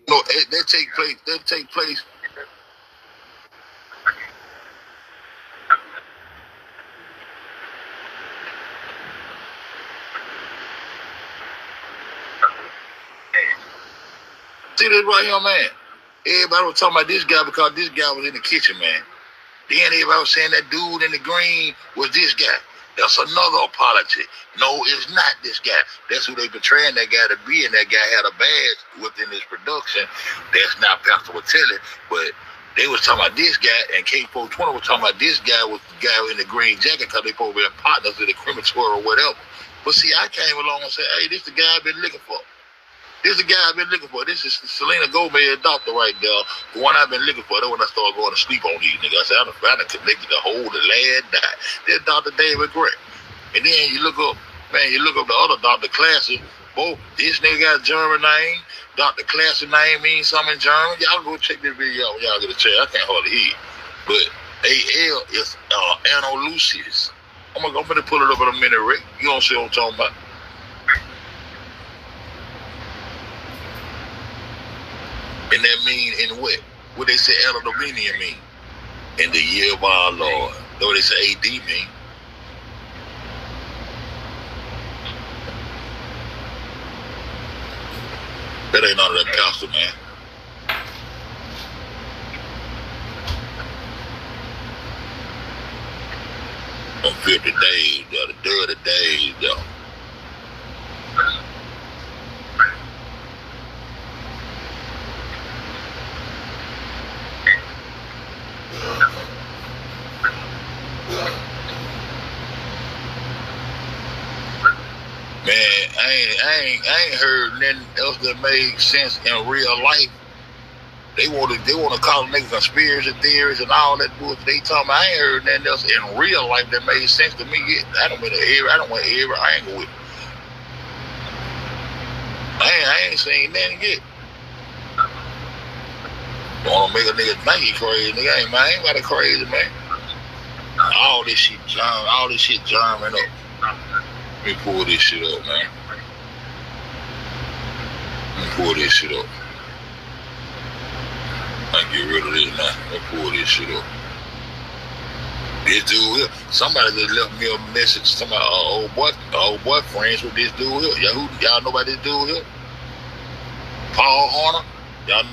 No, that take place. That take place. See this right here, man. Everybody was talking about this guy because this guy was in the kitchen, man. Then everybody was saying that dude in the green was this guy. That's another apology. No, it's not this guy. That's who they portraying that guy to be, and that guy had a badge within his production. That's not Pastor Watelli, but they was talking about this guy, and K420 was talking about this guy was the guy in the green jacket because they supposed to be partners in the crematory or whatever. But see, I came along and said, hey, this the guy I've been looking for. This is the guy I've been looking for. This is Selena Gomez doctor right there. The one I've been looking for. That's when I started going to sleep on these niggas. I said, I'm trying to connect the whole, the lad died. This Dr. David Gray. And then you look up, man, you look up the other Dr. Classic. Both, this nigga got a German name. Dr. Classic name means something in German. Y'all go check this video out when y'all get a chance. I can't hardly hear it. But AL is Anno Lucius. I'm gonna pull it up in a minute, Rick. You don't see what I'm talking about. And that mean in what? What they say Anno Domini mean? In the year of our Lord. That's what they say AD mean. That ain't none of that pastor, man. On 50 days, the dirty days, though. Man, I ain't heard nothing else that made sense in real life. They want to call niggas conspiracy theories and all that bullshit. They talking about, I ain't heard nothing else in real life that made sense to me yet. I don't want to hear it. I ain't with it. I ain't seen nothing yet. Want to make a nigga think he crazy, nigga. I ain't got a crazy, man. All this shit German up. Let me pull this shit up, man. Let me pull this shit up. I can get rid of this now. Let me pull this shit up. This dude here, somebody just left me a message. Somebody, old boy friends with this dude here. Y'all know about this dude here? Paul Horner. Y'all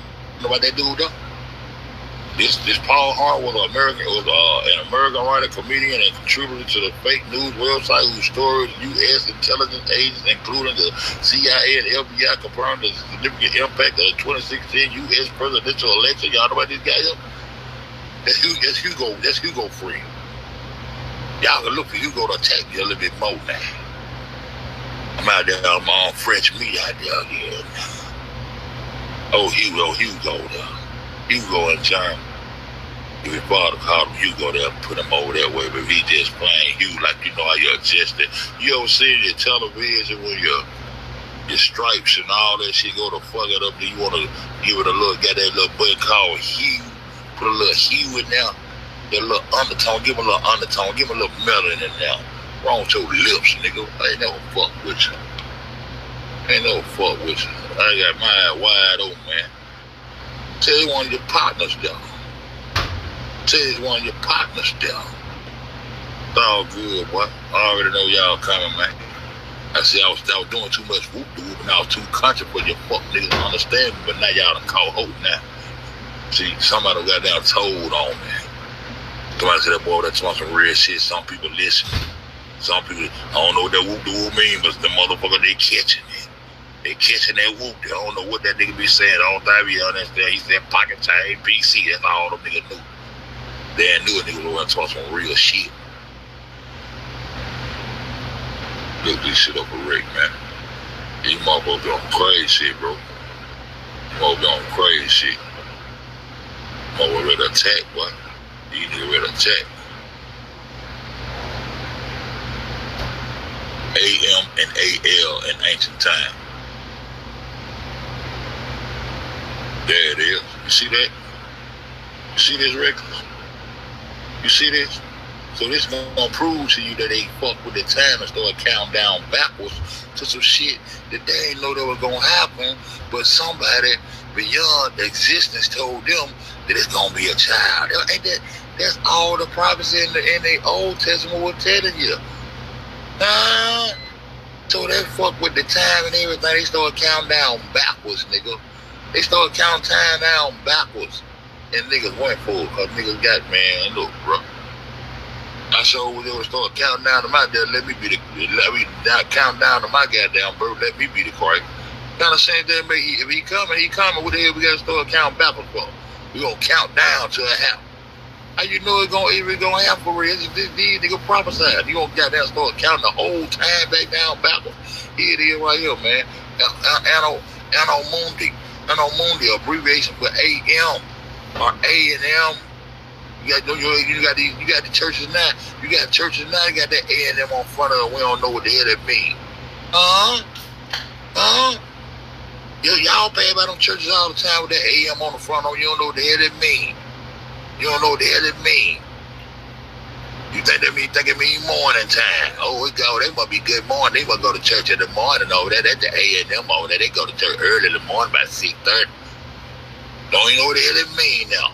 know about that dude there? This Paul Horner was an American writer, comedian, and contributor to the fake news website whose stories U.S. intelligence agents, including the CIA and FBI, confirmed the significant impact of the 2016 U.S. presidential election. Y'all know about this guy here? That's Hugo Free. Y'all can look for Hugo to attack me a little bit more now. I'm out there on my own fresh meat out there again. Oh, Hugo there. Hugo and John. If your father called him Hugo, they'll put him over that way, but if he just playing Hugh like you know how you adjust it. You ever seen your television when your stripes and all that shit go to fuck it up, then you want to give it a little, got that little button called Hue, put a little Hue in there, that little undertone, give him a little undertone, give him a little melanin in there. Wrong with your lips, nigga. I ain't never fuck with you. I got my eye wide open, man. Tell you one of your partners down. It's all good, boy. I already know y'all coming, man. I said I was doing too much whoop-de-whoop and I was too country for your fuck niggas to understand me, but now y'all done caught hope now. See, somebody got down told on me. Somebody said that boy, that's some real shit. Some people listen. Some people, I don't know what that whoop-de-whoop mean, but the motherfucker, they catching it. They catching that whoop. They don't know what that nigga be saying. I don't think he understand. He said pocket chain, BC. That's all them niggas knew. They knew a nigga was talking some real shit. Look this shit up for Rick, man. These motherfuckers be on crazy shit, bro. Motherfuckers be on crazy shit. Motherfuckers ready to attack, boy. These niggas ready to attack. AM and AL in ancient time. There it is. You see that? You see this, Rick? You see this? So this is gonna prove to you that they fuck with the time and start counting down backwards to some shit that they ain't know that was gonna happen, but somebody beyond existence told them that it's gonna be a child. Ain't that's all the prophets in the Old Testament were telling you. So they fuck with the time and everything. They start counting down backwards, nigga. They start counting time down backwards. And niggas went for it, cause niggas got, man, look, bro. I sure was able to start counting down to my dad. Let me count down to my goddamn birth. Let me be the Christ. Kind of saying that, if he coming. What the hell we gotta start counting backwards for? We gonna count down to a half. How you know it's gonna happen for real? These niggas prophesied. You gonna goddamn start counting the whole time back down backwards. Here it is right here, man. Anno Mundi, abbreviation for AM or A&M. You got the churches now. You got churches now. You got that A&M on front of them. We don't know what the hell that mean. Y'all pay about them churches all the time with that AM on the front of them. You don't know what the hell that mean. You don't know what the hell it mean. You think it mean morning time. Oh, they must be good morning. They must go to church in the morning over there. That's the A&M over there. They go to church early in the morning by 6:30. Don't you know what the hell it mean now?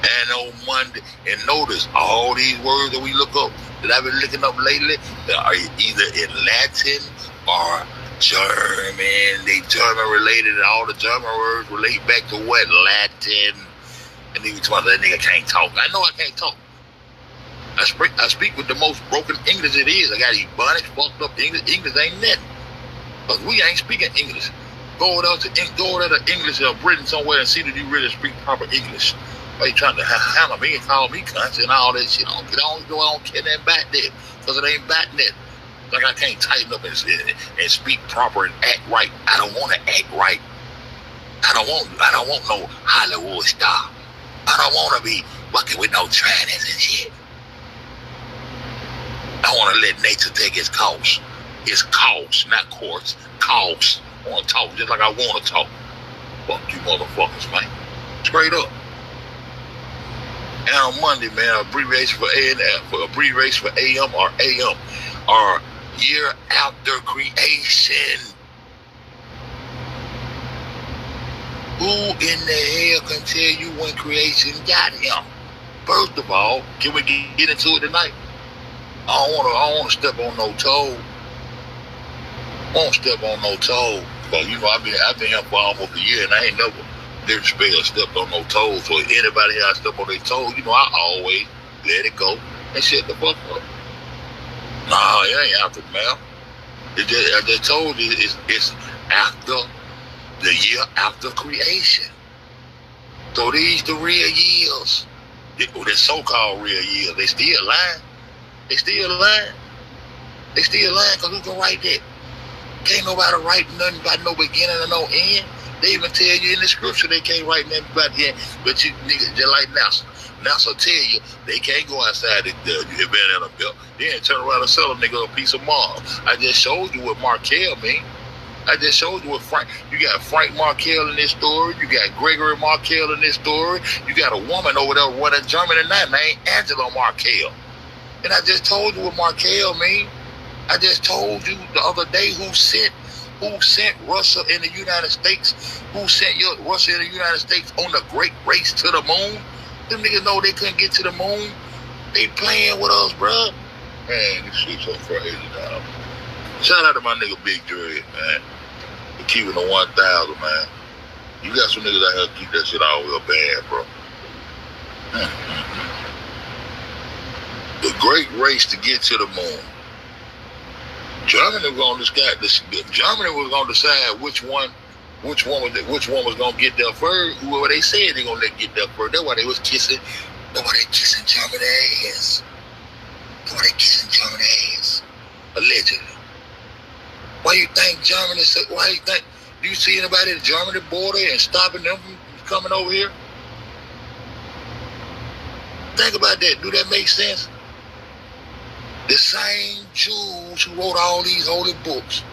And on Monday, and notice all these words that we look up, that I've been looking up lately, that are either in Latin or German. They German related, and all the German words relate back to what? Latin. And even talking about that nigga can't talk. I know I can't talk. I speak with the most broken English it is. I got Ebonics, fucked up English. English ain't nothing. Because we ain't speaking English. Go over to English or Britain somewhere and see that you really speak proper English. Why you trying to hammer me and call me cunts and all that shit? I don't care nothing back there. Because it ain't back there. Like I can't tighten up and speak proper and act right. I don't want to act right. I don't want no Hollywood star. I don't want to be fucking with no trannies and shit. I want to let nature take its course. Its course, not course. Course. I want to talk just like I want to talk. Fuck you motherfuckers, man. Straight up. And on Monday, man, abbreviation for AM or year after creation. Who in the hell can tell you when creation got him? First of all, can we get into it tonight? I don't want to step on no toe. I won't step on no toe. But you know, I've been here for almost a year and I ain't never disrespect or stepped on no toes. So anybody else step on their toes, you know, I always let it go and shut the fuck up. Nah, it ain't after, man. I just told you it's after the year after creation. So these the real years. The so-called real years. They still lying. They still lying because who can write that? Can't nobody write nothing about no beginning or no end. They even tell you in the scripture they can't write nothing about the end. But you niggas just like NASA. NASA tell you they can't go outside the banana belt. Then turn around and sell a nigga a piece of Mars. I just showed you what Markel mean. I just showed you what Frank. You got Frank Markel in this story. You got Gregory Markel in this story. You got a woman over there running Germany now named Angela Markel. And I just told you what Markel mean. I just told you the other day who sent Russia in the United States, who sent Russia in the United States on the great race to the moon. Them niggas know they couldn't get to the moon. They playing with us, bro. Man, this shit's so crazy now. Shout out to my nigga Big Dread, man. For keeping the 1,000, man. You got some niggas out here keep that shit all real bad, bro. The great race to get to the moon. Germany was gonna decide which one was gonna get there first. Whoever they said they gonna let get there first. That's why they was kissing. That's why they kissing Germany ass. That's why they kissing Germany ass. Allegedly. Why you think Germany? Why you think? Do you see anybody at the Germany border and stopping them from coming over here? Think about that. Do that make sense? The same Jews who wrote all these holy books.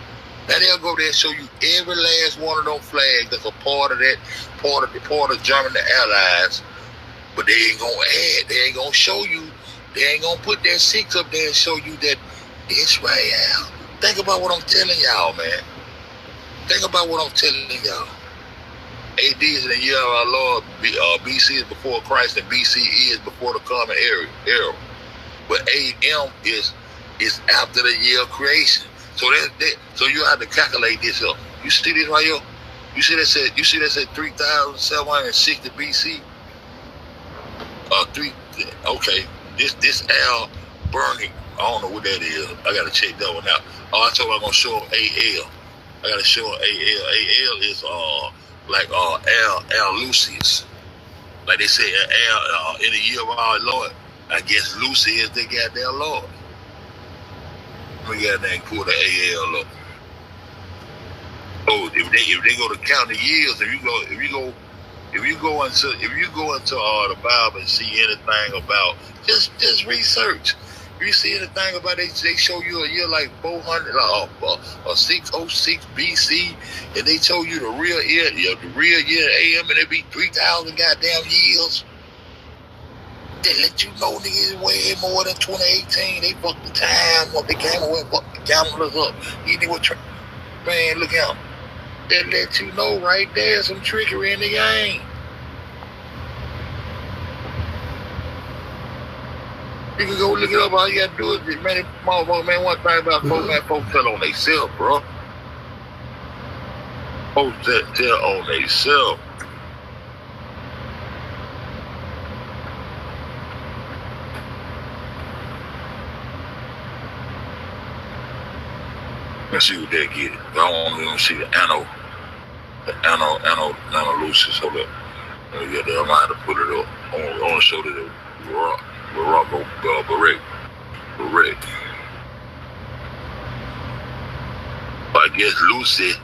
Now they'll go there and show you every last one of those flags that's a part of that, part of German allies. But they ain't gonna add. They ain't gonna show you They ain't gonna put that 6 up there and show you that Israel. Think about what I'm telling y'all, man. Think about what I'm telling y'all. AD is in the year of our Lord. BC is before Christ, and BCE is before the common era. But AM is after the year of creation. So so you have to calculate this up. You see this right here? You see that said 3,760 BC. Okay. This L burning. I don't know what that is. I gotta check that one out. Oh, I told you I'm gonna show them AL. I gotta show them AL. AL is Al Lucius. Like they say Al in the year of our Lord. I guess Lucy is the goddamn Lord. We got that pull the AL up. Oh, if they go to count the years, if you go into the Bible and see anything about just research. If you see anything about it, they show you a year like 400 or 606 BC, and they show you the real year AM, and it be 3,000 goddamn years. They let you know niggas way more than 2018. They fucked the time up. They came away and fucked the cameras up. Man, look out. They let you know right there some trickery in the game. You can go look it up. All you gotta do is, man, motherfucker, man, one thing about folks tell on themselves, bro. Folks tell on themselves. Let's see what they get. I don't even see the Anno Lucis. Hold up. Yeah, I'm gonna have to put it up. I want to show that Morocco Barrett. I guess Lucis.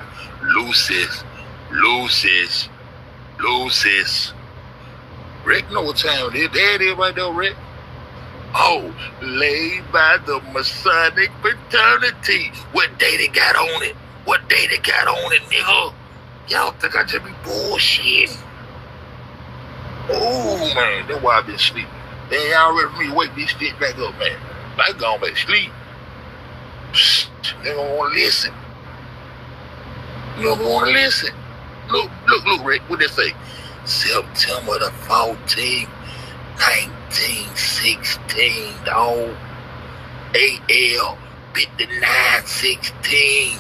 Rick know what time it is. There it is right there, Rick. Oh, laid by the Masonic fraternity. What day they got on it? Nigga? Y'all think I just be bullshitting? Oh, man, that's why I've been sleeping. They y'all ready for me to wake this shit back up, man. I gone back to sleep. They don't want to listen. You don't want to listen. Look, Rick, what they say? September the 14th, 1916, dog. AL 5916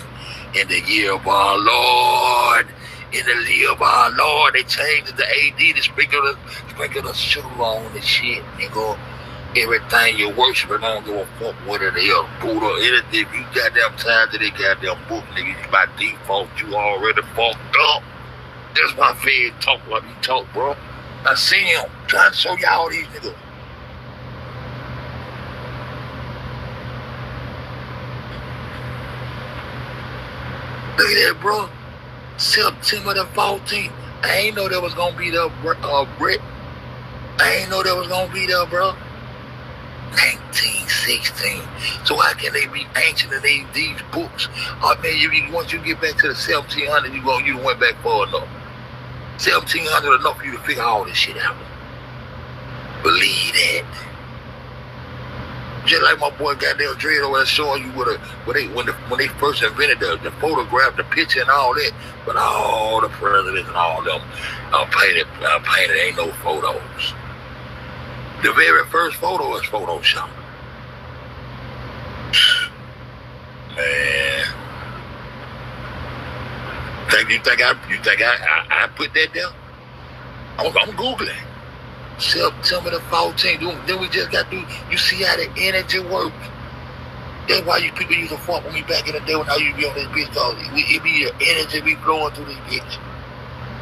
in the year of our Lord. In the year of our Lord, they changed the AD to sprinkle the sugar on the shit, nigga. Everything you're worshiping, I don't give a fuck what it is. Buddha, anything, if you goddamn tied to that goddamn book, nigga, by default, you already fucked up. That's why Fed talk like he talk, bro. I see him trying to show y'all these niggas. Look at that, bro. September the 14th. I ain't know that was gonna be there, Britt. I ain't know that was gonna be there, bro. 1916. So how can they be ancient in these books? I mean, once you get back to the 1700, you went back far enough. 1700 enough for you to figure all this shit out. Believe that. Just like my boy goddamn Dread over there showing you when they first invented the photograph, the picture and all that, but all the presidents and all them painted ain't no photos. The very first photo is Photoshop. Man. You think I put that down? I'm Googling. September the 14th. Then we just got to, you see how the energy works. That's why you people used to fuck with me back in the day when I used to be on this bitch, cause it be your energy be flowing through this bitch.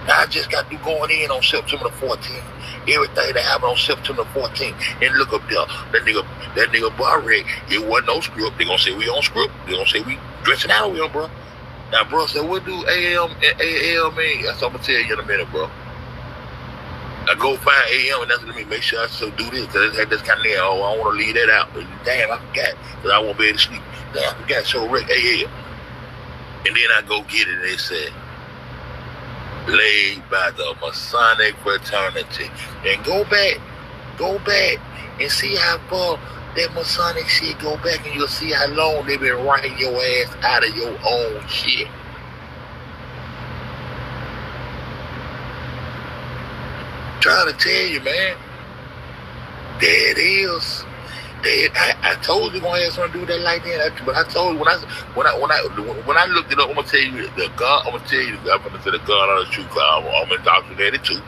Now I just got to going in on September the 14th. Everything that happened on September 14th. And look up there. That nigga Barrett, it wasn't no script. They gonna say we on script. They gonna say we dressing out of here, bro. Now, bro said, what do AM and AL mean? That's what I'm gonna tell you in a minute, bro. I go find AM and that's what I mean. Make sure I still do this, because that's kind of there. Oh, I don't want to leave that out. But damn, I forgot, because I won't be able to sleep. Damn, I forgot. So Rick AL. And then I go get it, and they said, laid by the Masonic fraternity. And go back Go back and see how far that Masonic shit go back, and you'll see how long they been writing your ass out of your own shit. Trying to tell you, man. There it is. I told you gonna have something to do with that like that. But I told you when I looked it up, I'm gonna tell you the God. I'm gonna tell you. I'm gonna say the God on the truth. I'm indoctrinated too.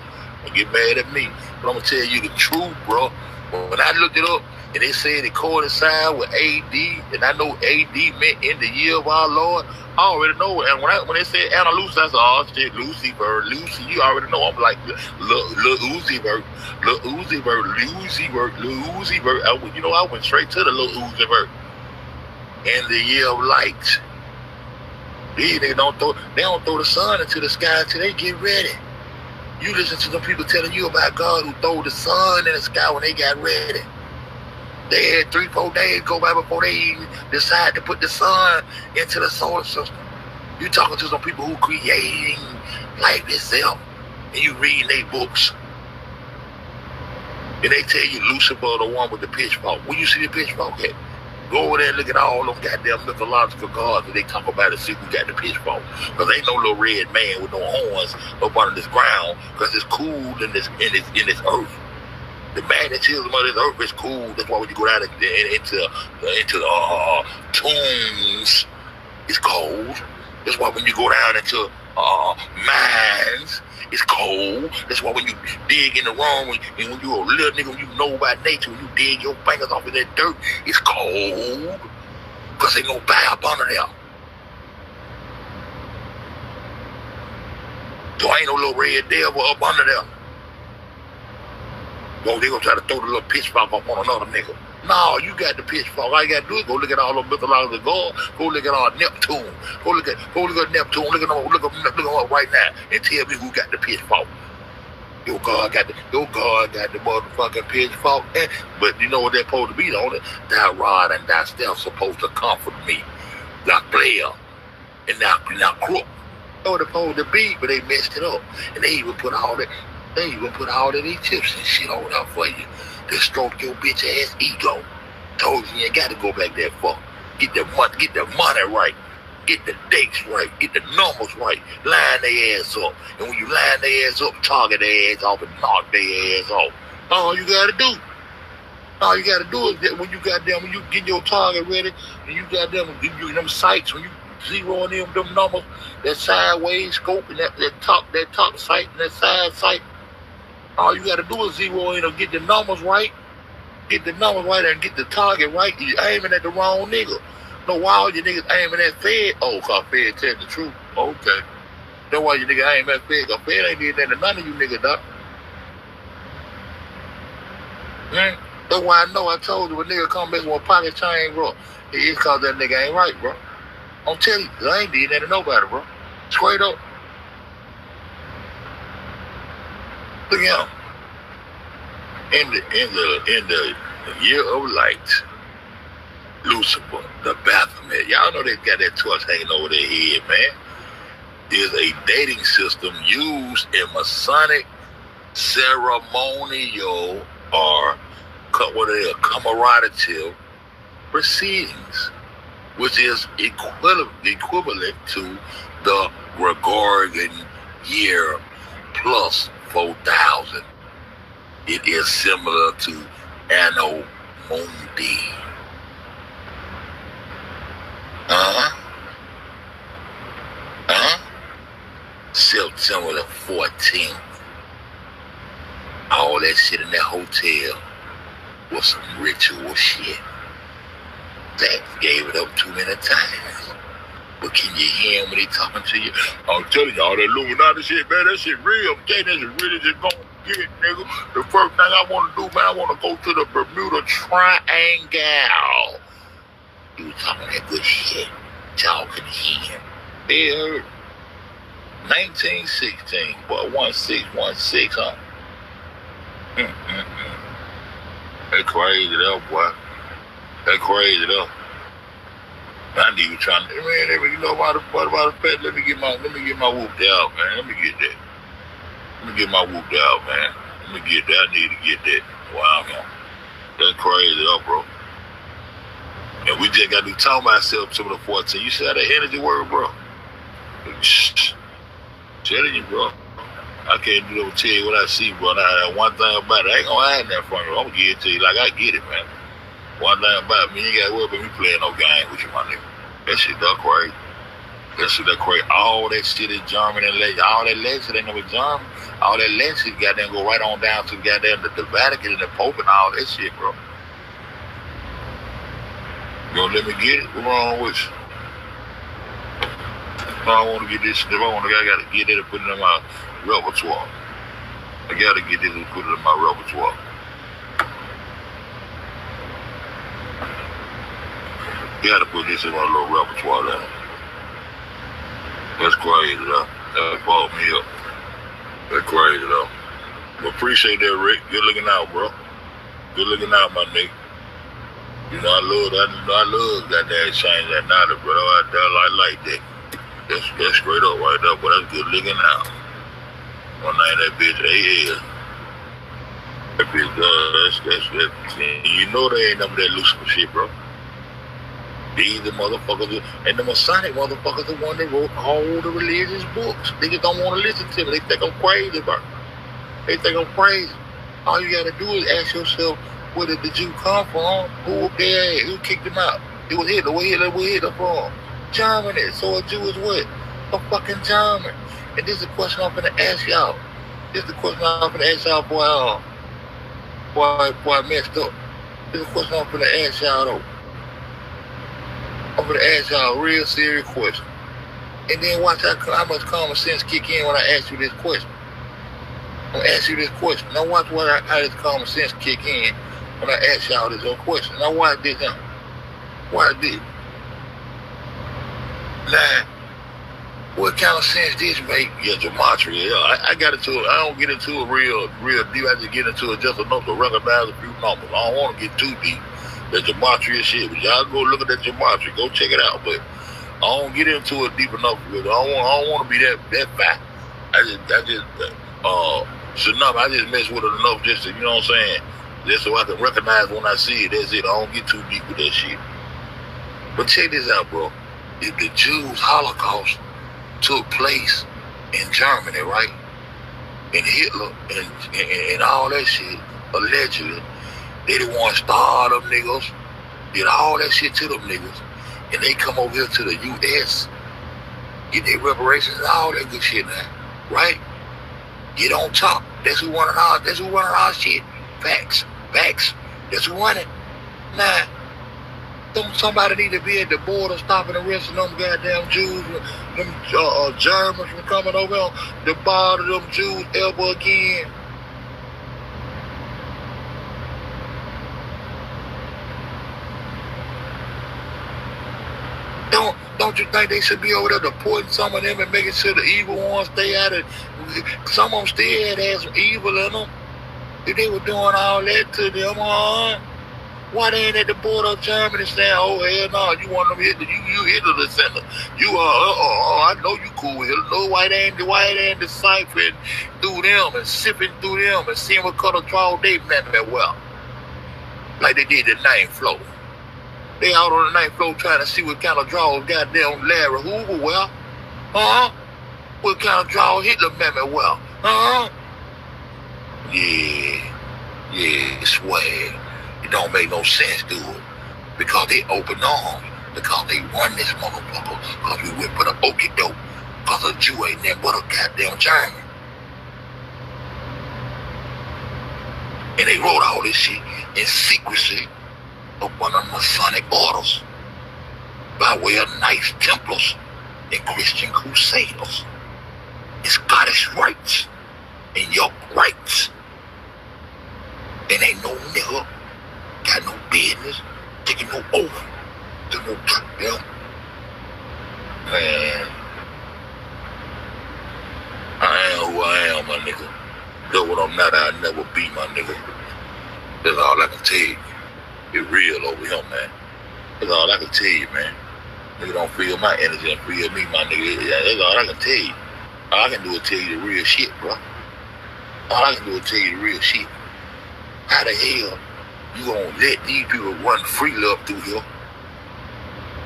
Don't get mad at me. But I'm gonna tell you the truth, bro. When I looked it up and they said it coincided with AD, and I know AD meant in the year of our Lord, I already know. And when they said Anna Lucy, I said, oh shit, Lucy, you already know. I'm like, Lil Uzi Vert. I went straight to the Lil Uzi Vert. In the year of light. They don't throw the sun into the sky until they get ready. You listen to some people telling you about God who threw the sun in the sky when they got ready. They had 3-4 days go by before they even decide to put the sun into the solar system. You talking to some people who creating life itself, and you reading their books. And they tell you Lucifer the one with the pitchfork. When you see the pitchfork at? Go over there and look at all them goddamn mythological gods that they talk about and see who got the pitchfork. Because ain't no little red man with no horns up under this ground, because it's cool in this earth. The magnetism of this earth is cool. That's why when you go down into tombs, it's cold. That's why when you go down into mines, it's cold. That's why when you dig in the room, and when you're a little nigga, when you know by nature, when you dig your fingers off of that dirt, it's cold. Because ain't no fire up under there. So ain't no little red devil up under there. Well, they gonna try to throw the little pitchfork up on another nigga. No, you got the pitchfork. All you gotta do is go look at all the mythological gods. Go look at all Neptune. Go look at Neptune. Look at them up right now and tell me who got the pitchfork. Your God got the motherfucking pitchfork. But you know what they're supposed to be, don't it? Thy rod and thy staff supposed to comfort me. Thy player and thy crook. That's what they're supposed to be, but they messed it up. And they even put all that. They even put all of these tips and shit on there for you to stroke your bitch ass ego. Told you ain't got to go back that far. Get the money right. Get the dates right. Get the numbers right. Line their ass up. And when you line their ass up, target their ass off and knock their ass off. All you got to do. All you got to do is that when you get your target ready, and you got them sights, when you zeroing in them numbers, that sideways scope and that top sight and that side sight. All you got to do is zero in and get the numbers right. Get the numbers right and get the target right. You aiming at the wrong nigga. No, why all you niggas aiming at Fed? Oh, cause Fed tell the truth. Okay. That's why you niggas aim at Fed. Cause Fed ain't did that to none of you niggas, doc. That's why I know I told you when nigga come back with a pocket chain, bro. It's cause that nigga ain't right, bro. I'm telling you, cause I ain't did that to nobody, bro. Straight up. Look at him. In the year of light, Lucifer, the Baphomet. Y'all know they got that torch hanging over their head, man. Is a dating system used in Masonic ceremonial or commemorative proceedings, which is equivalent to the Gregorian year plus 4,000. It is similar to Anno Mundi. September the 14th. All that shit in that hotel was some ritual shit. That gave it up too many times. But can you hear him when he talking to you? I'm telling you, all that Illuminati shit, man, that shit real. I'm telling you, that shit really just gonna get it, nigga. The first thing I want to do, man, I want to go to the Bermuda Triangle. He was talking that good shit. Y'all can hear him. They heard 1916, boy, 1616, huh? That crazy though, boy. That crazy though. I need you trying to, man, you know what about the Fed? Let me get my whooped out, man. Let me get that. Let me get my whooped out, man. Let me get that. I need to get that. Wow, man. That's crazy, though, bro. And we just got to be talking about ourselves to the 14. You see how that energy work, bro? Telling you, bro. I can't do that. Tell you what I see, bro. Now, one thing about it, I ain't gonna hide that from you. I'm gonna give it to you like I get it, man. One thing about me, you ain't gotta worry about me playing no game with you, my nigga. That shit done crazy. That shit done crazy. All that shit is German and Latin. All that Latin shit ain't no German. All that Latin shit goddamn go right on down to goddamn the Vatican and the Pope and all that shit, bro. You gonna let me get it? What's wrong with you? If I want to get this shit, I gotta get it and put it in my repertoire. I gotta get this and put it in my repertoire. Gotta put this in my little repertoire now. That's crazy, though. That brought me up. That's crazy, though. But appreciate that, Rick. Good looking out, bro. Good looking out, my nigga. You know, I love goddamn change that knowledge, bro. I like that. That's straight up right there, but that's good looking out. My name that bitch AL. That bitch that's you know they ain't none of that Lucifer shit, bro. These the motherfuckers, and the Masonic motherfuckers the one that wrote all the religious books. Niggas don't want to listen to me. They think I'm crazy, bro. They think I'm crazy. All you gotta do is ask yourself, where did the Jew come from? Who whooped their ass? Who kicked him out? It was Hitler. Where Hitler from? Germany. So a Jew is what? A fucking German. And this is the question I'm gonna ask y'all. This is the question I'm gonna ask y'all, boy. Boy, I messed up. This is the question I'm gonna ask y'all, though. I'm gonna ask y'all a real serious question. And then watch how much common sense kick in when I ask you this question. I'm gonna ask you this question. Now watch how this common sense kick in when I ask y'all this other question. Now watch this now. Watch this. Now, what kind of sense this make? Yeah, gematria. Yeah, I got into it. I don't get into it real deep. I just get into it just enough to recognize a few numbers. I don't want to get too deep. The gematria shit, but y'all go look at that gematria, go check it out. But I don't get into it deep enough because I don't want to be that fat. I just mess with it enough just to, you know what I'm saying, just so I can recognize when I see it. That's it. I don't get too deep with that shit. But check this out, bro. If the Jews' Holocaust took place in Germany, right, and Hitler and all that shit, allegedly, they the ones starved them niggas, did all that shit to them niggas, and they come over here to the U.S., get their reparations and all that good shit now, right? Get on top. That's who wanted our shit. Facts. That's who won it. Nah. Somebody need to be at the border stopping the rest of them goddamn Jews, them Germans from coming over on the border, them Jews ever again. Don't you think they should be over there deporting some of them and making sure the evil ones stay out of it? Some of them still had some evil in them. If they were doing all that to them, why they ain't at the border of Germany saying, oh, hell no, you want them Hitler, you Hitler the center. You I know you cool with Hitler. No, why they ain't deciphering through them and sipping through them and seeing what color draw they meant that well. Like they did the ninth floor. They out on the ninth floor trying to see what kind of draws goddamn Larry Hoover well. What kind of draw Hitler meant well. Yeah, swag. It don't make no sense, dude. Because they open arms. Because they run this motherfucker. Because we went for the okie doke. Because a Jew ain't nothing but a goddamn German. And they wrote all this shit in secrecy up under Masonic orders by way of Knights Templars and Christian Crusaders and Scottish rights and York rights. And ain't no nigga got no business taking no oath to no goddamn. Man, I am who I am, my nigga. Though what I'm not, I'll never be, my nigga. That's all I can tell you. It's real over here, man. That's all I can tell you, man. Nigga don't feel my energy and feel me, my nigga. That's all I can tell you. All I can do is tell you the real shit, bro. All I can do is tell you the real shit. How the hell you gonna let these people run freely up through here?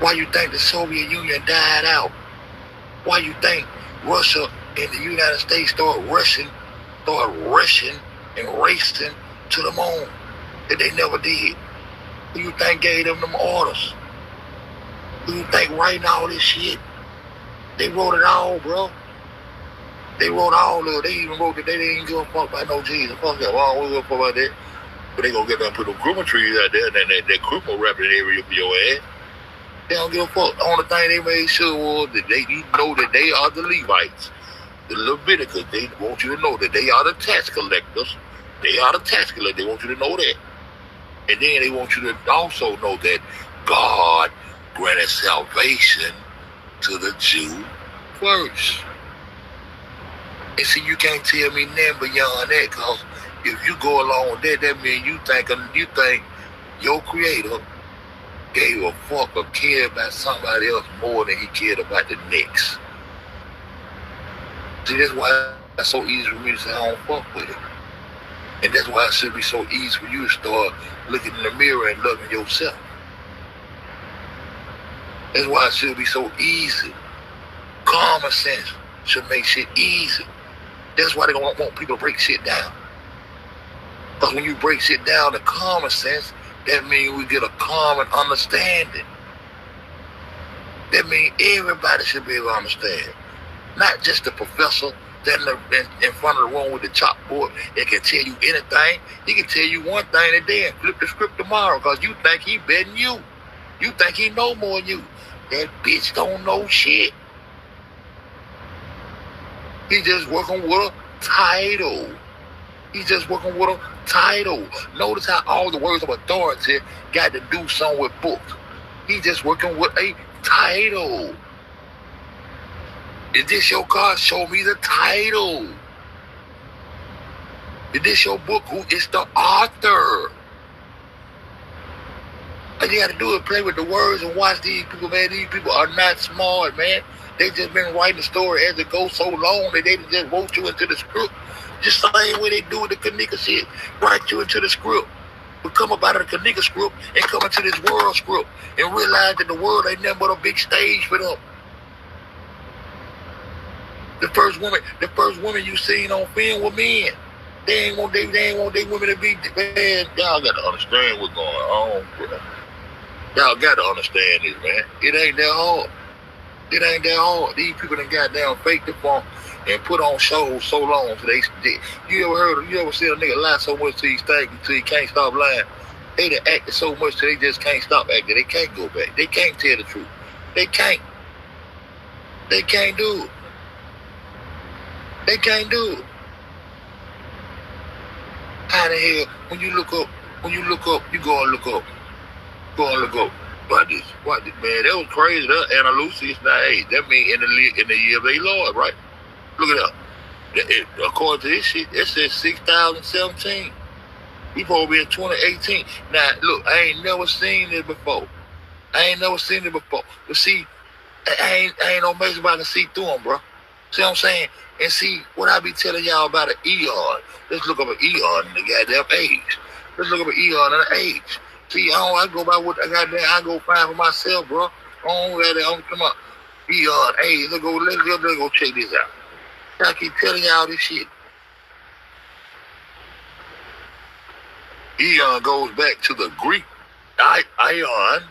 Why you think the Soviet Union died out? Why you think Russia and the United States started rushing and racing to the moon that they never did? Who you think gave them orders? Who you think writing all this shit? They wrote it all, bro. They wrote all of it. They even wrote that they didn't give a fuck about no Jesus. Fuck that. Well, I don't give a fuck about that. But they gonna get them put them criminal trees out there and then that criminal rapping area for your ass. They don't give a fuck. The only thing they made sure was that you know that they are the Levites, the Leviticus. They want you to know that they are the tax collectors. They are the tax collectors. They want you to know that. And then they want you to also know that God granted salvation to the Jew first. And see, you can't tell me nothing beyond that, because if you go along with that, that means you think your creator gave a fuck or cared about somebody else more than he cared about the next. See, that's why it's so easy for me to say I don't fuck with it. And that's why it should be so easy for you to start looking in the mirror and loving yourself. That's why it should be so easy. Common sense should make shit easy. That's why they don't want people to break shit down. Because when you break shit down to common sense, that means we get a common understanding. That means everybody should be able to understand. Not just the professor standing in front of the room with the chalkboard that can tell you anything. He can tell you one thing today and flip the script tomorrow because you think he better than you. You think he know more than you. That bitch don't know shit. He just working with a title. He's just working with a title. Notice how all the words of authority got to do something with books. He's just working with a title. Is this your car? Show me the title. Is this your book? Who is the author? All you got to do is play with the words and watch these people, man. These people are not smart, man. They just been writing the story as it goes so long that they just wrote you into the script. Just the same way they do with the Kanika shit. Write you into the script. We come up out of the Kanika script and come into this world script and realize that the world ain't nothing but a big stage for them. The first woman you seen on film were men. They ain't want their women to be, man. Y'all got to understand what's going on, bro. Y'all got to understand this, man. It ain't that hard. It ain't that hard. These people done goddamn fake the funk and put on shows so long so you ever seen a nigga lie so much till he can't stop lying? They done acted so much till they just can't stop acting. They can't go back. They can't tell the truth. They can't. They can't do it. They can't do it. How the hell, when you look up, you go and look up. Go and look up. What this, man, that was crazy. That Anna Lucy is not age. That means in the year of their Lord, right? Look it up. According to this shit, it says 2017. We supposed to be in 2018. Now, look, I ain't never seen this before. But see, I ain't no amazing about to see through them, bro. See what I'm saying? And see, what I be telling y'all about an eon. Let's look up an eon in the goddamn age. Let's look up an eon in the age. See, I go by what I go find for myself, bro. I'm come up. Eon, hey, let's go check this out. I keep telling y'all this shit. Eon goes back to the Greek ion,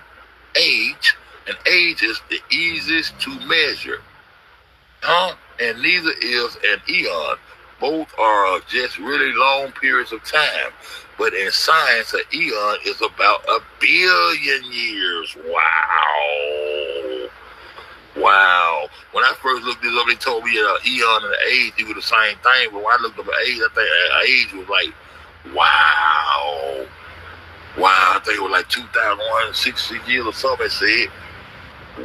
age, and age is the easiest to measure. And neither is an eon. Both are just really long periods of time. But in science, an eon is about 1 billion years. Wow. When I first looked this up, they told me an eon and an age equal the same thing. But when I looked up an age, I think an age was like, wow. I think it was like 2,160 years or something, it said.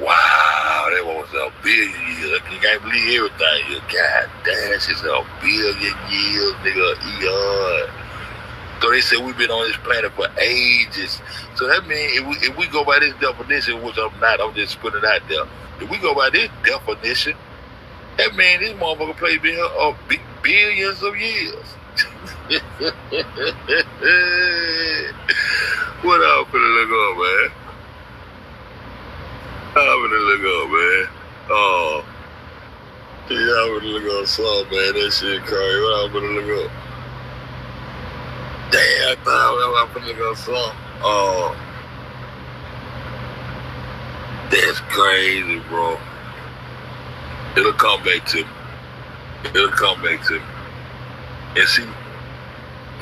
Wow, that was 1 billion years. You can't believe everything. God damn, it's 1 billion years, nigga, eon. So they said we've been on this planet for ages. So that means if we go by this definition, which I'm not, I'm just putting it out there. If we go by this definition, that means this motherfucker played been here billions of years. What I'm finna look up, man? I'm finna look up, man. Oh, yeah, I'm finna look up something, man. That shit crazy. What I'm finna look up? Damn, I thought I'm finna look up something. Oh, that's crazy, bro. It'll come back to me. It'll come back to me. And see,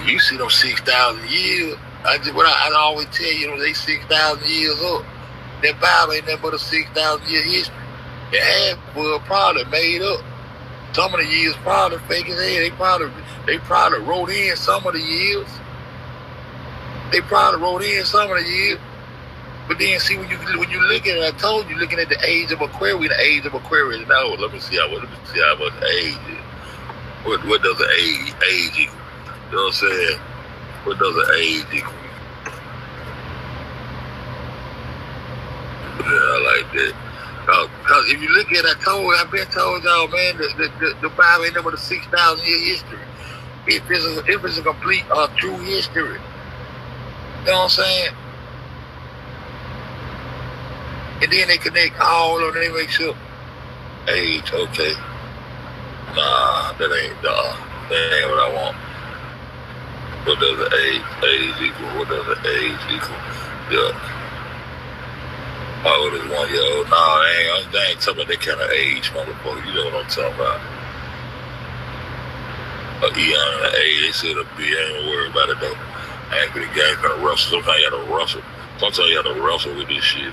you see them 6,000 years. I always tell you, they 6,000 years up. That Bible ain't nothing but a 6,000 year history. And half was probably made up. Some of the years probably fake as hell. They probably wrote in some of the years. But then see when you look at it, I told you looking at the age of Aquarius, the age of Aquarius. Now let me see how much age is. What does an age equal? You know what I'm saying? What does an age equal? Yeah, I like that. Cause if you look at it, I've been told y'all, man, the Bible ain't number the 6,000 year history. If it's a complete true history. You know what I'm saying? And then they connect all of them, they make sure age, okay. Nah, that ain't what I want. What does the age equal? What does the age equal? Yeah. Oh, this 1 year old. Nah, they ain't talking about that kind of age, motherfucker. You know what I'm talking about. Eon and the age, they said a B, I ain't worried about it though. I ain't gonna game gonna wrestle. Sometimes you gotta wrestle. Sometimes you gotta wrestle with this shit.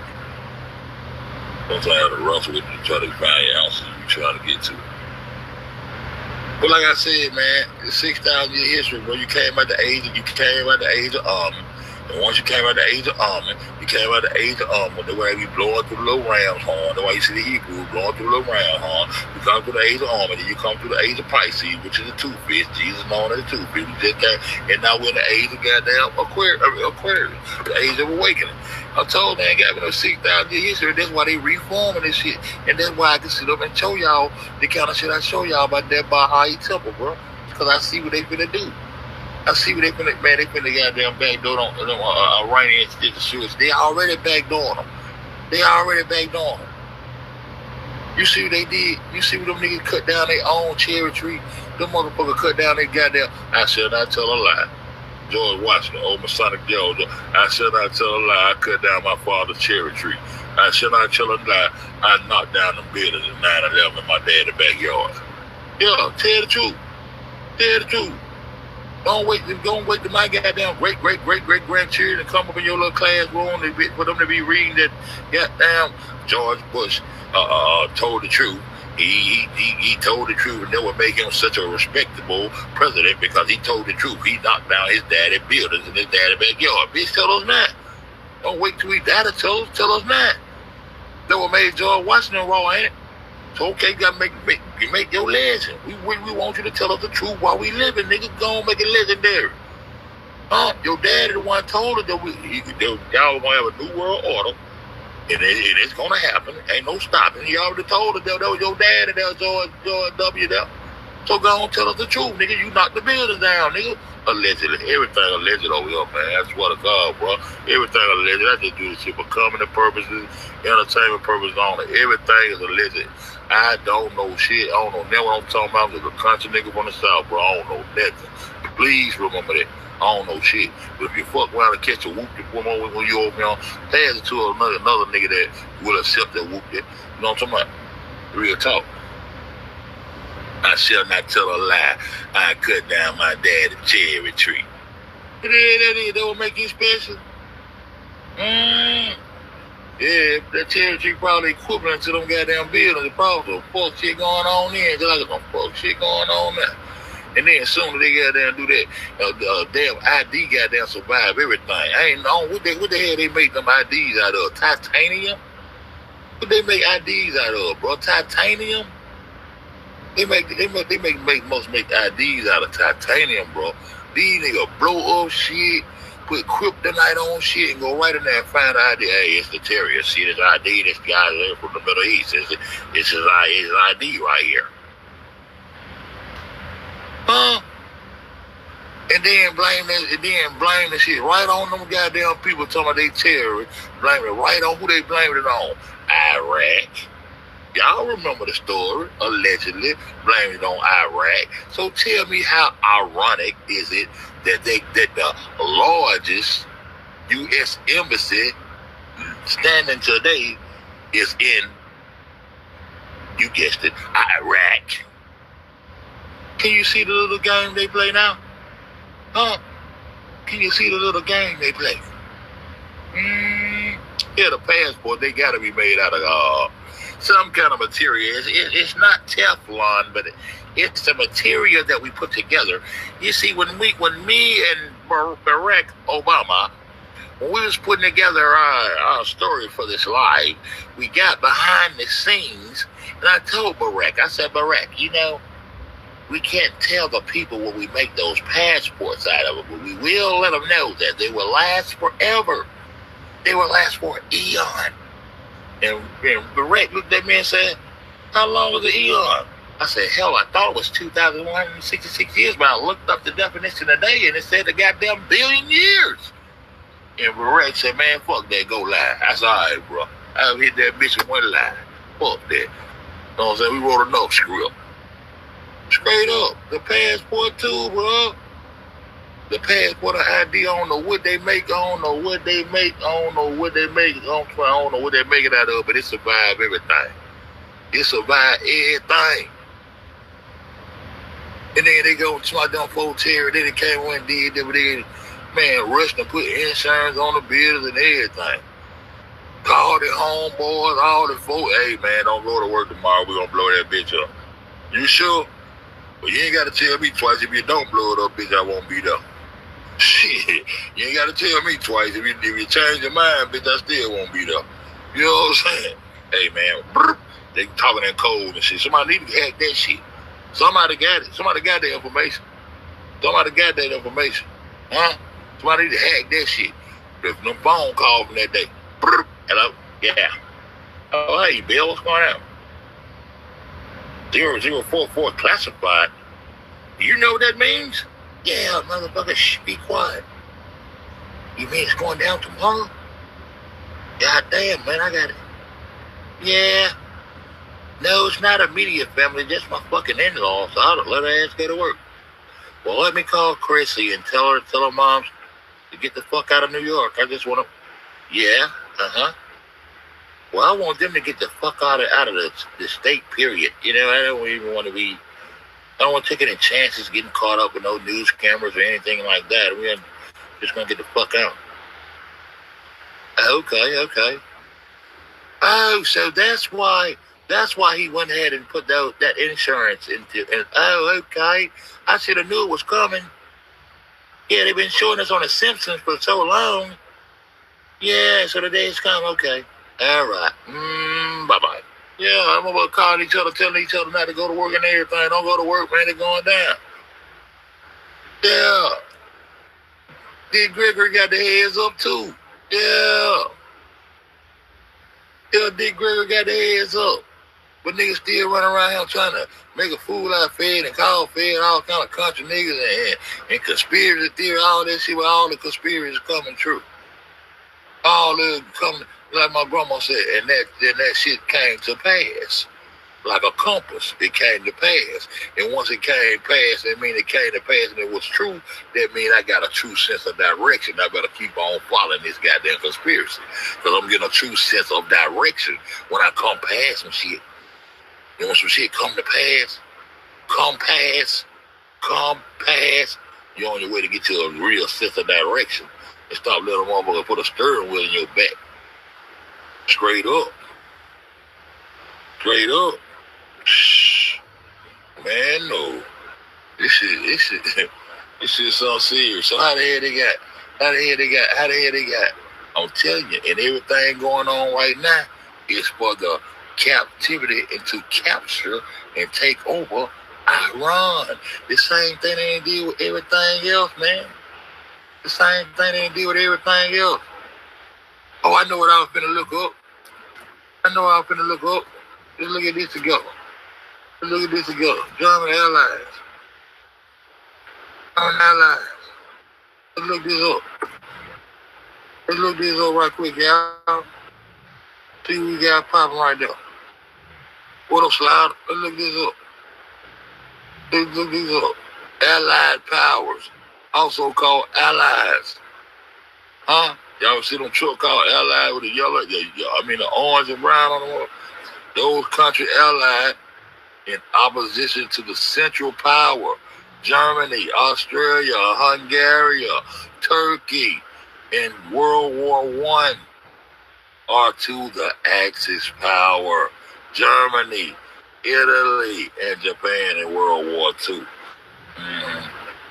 Sometimes you gotta wrestle with it to try to find your answers you trying to get to. But like I said, man, it's 6,000 year history, bro. You came at the age of Almond. And once you came at the age of Almond, you came at the age of Almond. That's why you blowing through the little ram's horn. That's why you see the Hebrew blowing through the little ram's horn. You come through the age of Almond, and you come through the age of Pisces, which is the toothfish. Jesus known as the toothfish. We just came, and now we're in the age of goddamn Aquarius, the age of awakening. I told man, got me no 6,000 year history. That's why they reforming this shit, and that's why I can sit up and show y'all the kind of shit I show y'all about that Baha'i temple, bro. Because I see what they finna do. I see what they finna, man. They finna goddamn backdoor on Iranian institutions. They already backdooring them. You see what they did? You see what them niggas cut down their own cherry tree? Them motherfuckers cut down their goddamn. I shall not tell a lie. George Washington, old Masonic Georgia. I shall not tell a lie. I cut down my father's cherry tree. I shall not tell a lie. I knocked down the buildings in 9/11 in my dad's backyard. Yeah, tell the truth. Tell the truth. Don't wait till my goddamn great grandchildren come up in your little classroom for them to be reading that goddamn George Bush told the truth. He told the truth, and that would make him such a respectable president because he told the truth. He knocked down his daddy's buildings in his daddy's backyard. Bitch, tell us now. Don't wait till he died to tell us now. That what made George Washington raw, ain't it? So okay, you gotta make your legend. We want you to tell us the truth while we living, nigga. Go on, make it legendary. Your daddy the one told us that y'all gonna have a new world order. And it's gonna happen. Ain't no stopping. He already told us that was your daddy, that was George W. there. So go on, tell us the truth, nigga. You knocked the buildings down, nigga. Allegedly. Everything alleged over here, man. I swear to God, bro. Everything alleged. I just do this shit for comedy purposes, entertainment purposes only. Everything is alleged. I don't know shit. I don't know never what I'm talking about. I'm just a country nigga from the South, bro. I don't know nothing. Please remember that. I don't know shit. But if you fuck around and catch a whoop when you over here, pass it to another nigga that will accept that whoop. You know what I'm talking about? Real talk. I shall not tell a lie. I cut down my daddy's cherry tree. That will make you special. Yeah, that cherry tree probably equivalent to them goddamn buildings. There's probably some fuck shit going on there. Just like some fuck shit going on there. And then as soon as they goddamn do that, damn ID goddamn survive everything. I ain't know what the hell they make them IDs out of? Titanium? What they make IDs out of, bro? Titanium? They must make IDs out of titanium, bro. These niggas blow up shit, put kryptonite on shit, and go right in there and find the ID. Hey, it's the terrier. See this ID? This guy from the Middle East. It's his ID right here. Huh? And then blame the shit right on them goddamn people talking about they terrorists. Blame it right on who they blame it on. Iraq. Y'all remember the story, allegedly blamed it on Iraq. So tell me how ironic is it that the largest U.S. embassy standing today is in, you guessed it, Iraq. Can you see the little game they play now? Huh? Can you see the little game they play? Yeah, the passport, they gotta be made out of some kind of material. It's not Teflon, but it's the material that we put together. You see, when me and Barack Obama, when we was putting together our story for this live, we got behind the scenes, and I told Barack, I said, Barack, you know, we can't tell the people when we make those passports out of it, but we will let them know that they will last forever. They will last for an eon. And Barack looked at me and said, how long was the eon? I said, hell, I thought it was 2,166 years, but I looked up the definition today and it said a goddamn billion years. And Barack said, man, fuck that, go lie. I said, all right, bro. I'll hit that bitch and went lie. Fuck that. You know what I'm saying? We wrote enough script. Straight up. The passport too, bro. The passport and ID, I don't know what they make, I don't know what they make it out of, but it survived everything. It survived everything. And then they go to my dumb folks here, then they came and did that, man, rushed and put insurance on the bills and everything. Called it homeboys, all the folks, hey man, don't go to work tomorrow, we're gonna blow that bitch up. You sure? Well, you ain't gotta tell me twice. If you don't blow it up, bitch, I won't be there. Shit, you ain't gotta tell me twice. If you change your mind, bitch, I still won't be there. You know what I'm saying? Hey man, they talking in code and shit. Somebody need to hack that shit. Somebody got it. Somebody got that information. Somebody got that information. Huh? Somebody need to hack that shit. There's no phone call from that day. Hello? Yeah. Oh, hey, Bill, what's going on? 0044 classified. You know what that means? Yeah, motherfucker, shh, be quiet. You mean it's going down tomorrow? God damn, man, I got it. Yeah. No, it's not immediate family, just my fucking in-laws, so I'll let her ass go to work. Well, let me call Chrissy and tell her moms to get the fuck out of New York. I just want to, yeah, Well, I want them to get the fuck out of the state, period. You know, I don't even want to I don't want to take any chances getting caught up with no news cameras or anything like that. We're just going to get the fuck out. Okay. Oh, so that's why he went ahead and put that insurance into, and oh, okay. I should have knew it was coming. Yeah, they've been showing us on The Simpsons for so long. Yeah, so the day's come, okay. All right. Bye-bye. Yeah, I'm about calling each other, telling each other not to go to work and everything. Don't go to work, man. They're going down. Yeah. Dick Gregory got the heads up, too. Yeah. Yeah, Dick Gregory got the heads up. But niggas still running around here trying to make a fool out of Fed and call Fed all kind of country niggas and conspiracy theory, all that shit, where all the conspiracies coming true. All the coming, like my grandma said, and that shit came to pass. Like a compass, it came to pass. And once it came past, that means it came to pass and it was true. That means I got a true sense of direction. I better keep on following this goddamn conspiracy. Because I'm getting a true sense of direction when I come past some shit. And when some shit come pass, you're on your way to get to a real sense of direction. And stop letting a motherfucker put a steering wheel in your back. Straight up. Shh. Man, no. This shit so serious. So how the hell they got? I'm telling you, and everything going on right now is for the captivity and to capture and take over Iran. The same thing they ain't deal with everything else, man. The same thing they ain't deal with everything else. Oh, I know what I was finna look up. Just look at this together. German Airlines. Let's look this up. Let's look this up right quick, y'all. See what we got popping right there. What up, Slide? Let's look this up. Let's look this up. Allied powers, also called allies. Huh? Y'all see them truck called allied with the yellow, the orange and brown on them? Those countries allied in opposition to the Central Power, Germany, Australia, Hungary, Turkey, in World War I, are to the Axis power, Germany, Italy, and Japan in World War II.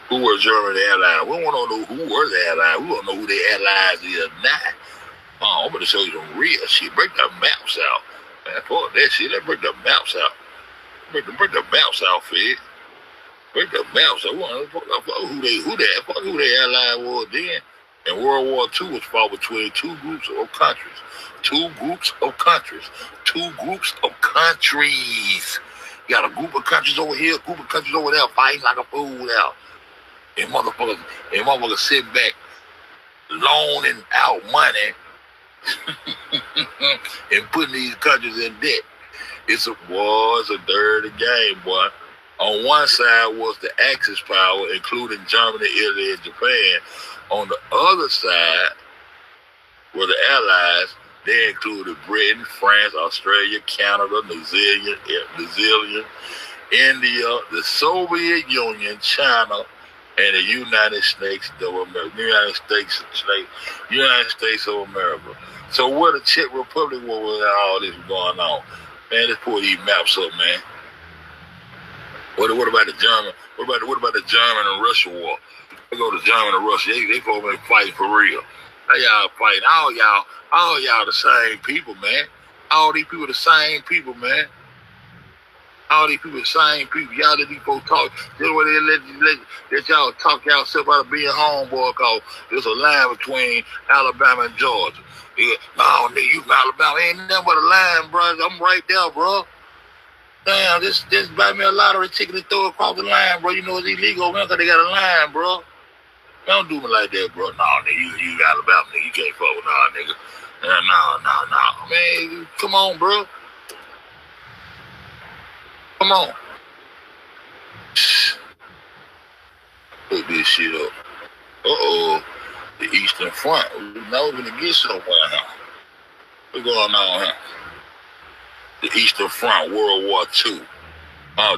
Who were German allies? We don't know who were the allies. We don't know who the allies is now. Oh, I'm going to show you some real shit. Break the maps out. Man, fuck that shit. Let's break the maps out. Break the maps out, Fed. Break the maps out. Fuck who they ally was then. And World War II was fought between two groups of countries. Two groups of countries. You got a group of countries over here, a group of countries over there fighting like a fool out. And motherfuckers sitting back, loaning out money and putting these countries in debt. It's a dirty game, boy. On one side was the Axis power, including Germany, Italy, and Japan. On the other side were the Allies. They included Britain, France, Australia, Canada, New Zealand, India, the Soviet Union, China, and the United States of America. United States of America. So where the Czech Republic was when all this going on? Man, let's pull these maps up, man. What about the German? What about the German and Russia war? They go to Germany and Russia. They supposed to be fighting for real. How y'all fighting? All y'all the same people, man. All these people the same people, man. All these people the same people. Y'all let these folks talk. That's why they let y'all talk yourself out of being homeboy, cause there's a line between Alabama and Georgia. Yeah, no, nigga, you from Alabama. Ain't nothing but a line, bro. I'm right there, bro. Damn, this buy me a lottery ticket to throw across the line, bro. You know it's illegal, man, because they got a line, bro. Don't do me like that, bro. No, nigga, you Alabama, nigga. You can't fuck with nigga. No. Man, come on, bro. Come on. Put this shit up. Uh-oh. The Eastern Front. Now we're going to get somewhere now. What's going on here? The Eastern Front, World War II.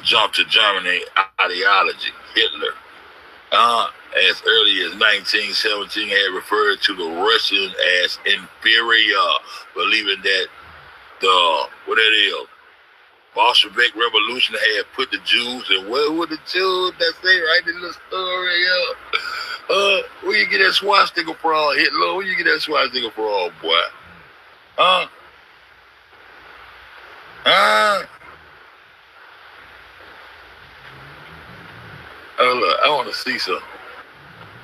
Jump to Germany ideology. Hitler, as early as 1917, had referred to the Russians as inferior, believing that the Bolshevik Revolution had put the Jews, and where were the Jews? That's it, right? This little story, where you get that swastika from, Hitler? Where you get that swastika from, boy? Look, I want to see some.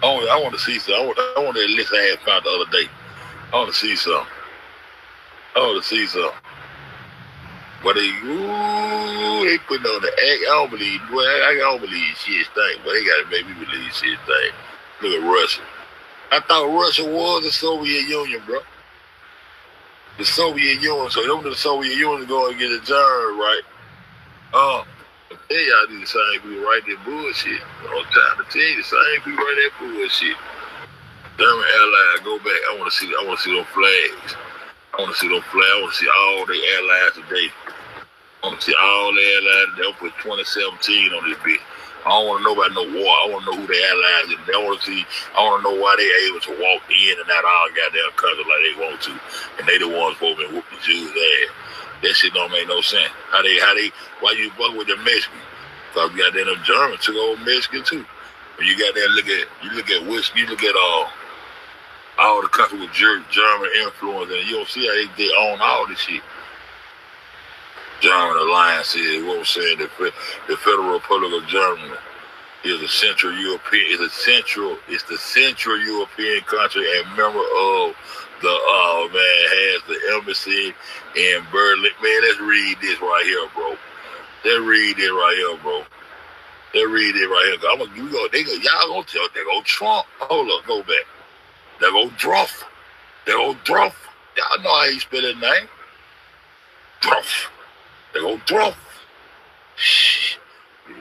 I want to see some. I want that list I had found the other day. I want to see some. But they putting on the act. I don't believe shit thing, but they gotta make me believe shit thing. Look at Russia. I thought Russia was the Soviet Union, bro. The Soviet Union. So don't the Soviet Union go and get a germ, right? Tell y'all these same people write that bullshit. I'm trying to tell you, the same people write that bullshit. German allies, go back. I want to see them flags. I want to see all the allies today. I want to see all the allies. They'll put 2017 on this bitch. I don't want to know about no war. I want to know who the allies is. I want to know why they able to walk in and out of our goddamn country like they want to. And they the ones supposed to be whooping Jews' ass. That shit don't make no sense. Why you fuck with the Mexicans? Cause you got them Germans took over Mexican too. When you got there, look at all the countries with German influence, and you don't see how they own all this shit. German alliance is what I'm saying. The Federal Republic of Germany is the Central European country and member of the has the embassy in Berlin. Man, let's read this right here, bro. Let's read it right here. Y'all gonna tell, they go Trump. Hold up, go back. They go Druff. They go Druff. Y'all know how he spell his name. Druff. They go Druff. Shh.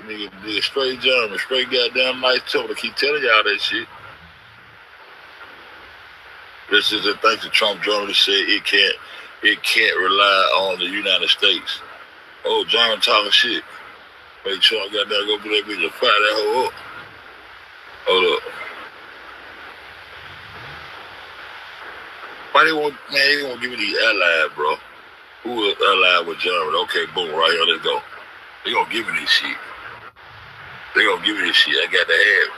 Nigga, straight German, straight goddamn nice tone to keep telling y'all that shit. This is the thing that Trump Germany said it can't rely on the United States. Oh, German talking shit. Make sure I got that go to that bitch and fire that hoe up. Hold up. Why they won't give me these allies, bro? Who is allied with Germany? Okay, boom, right here, let's go. They gonna give me this shit. They gonna give me this shit. I got to have it.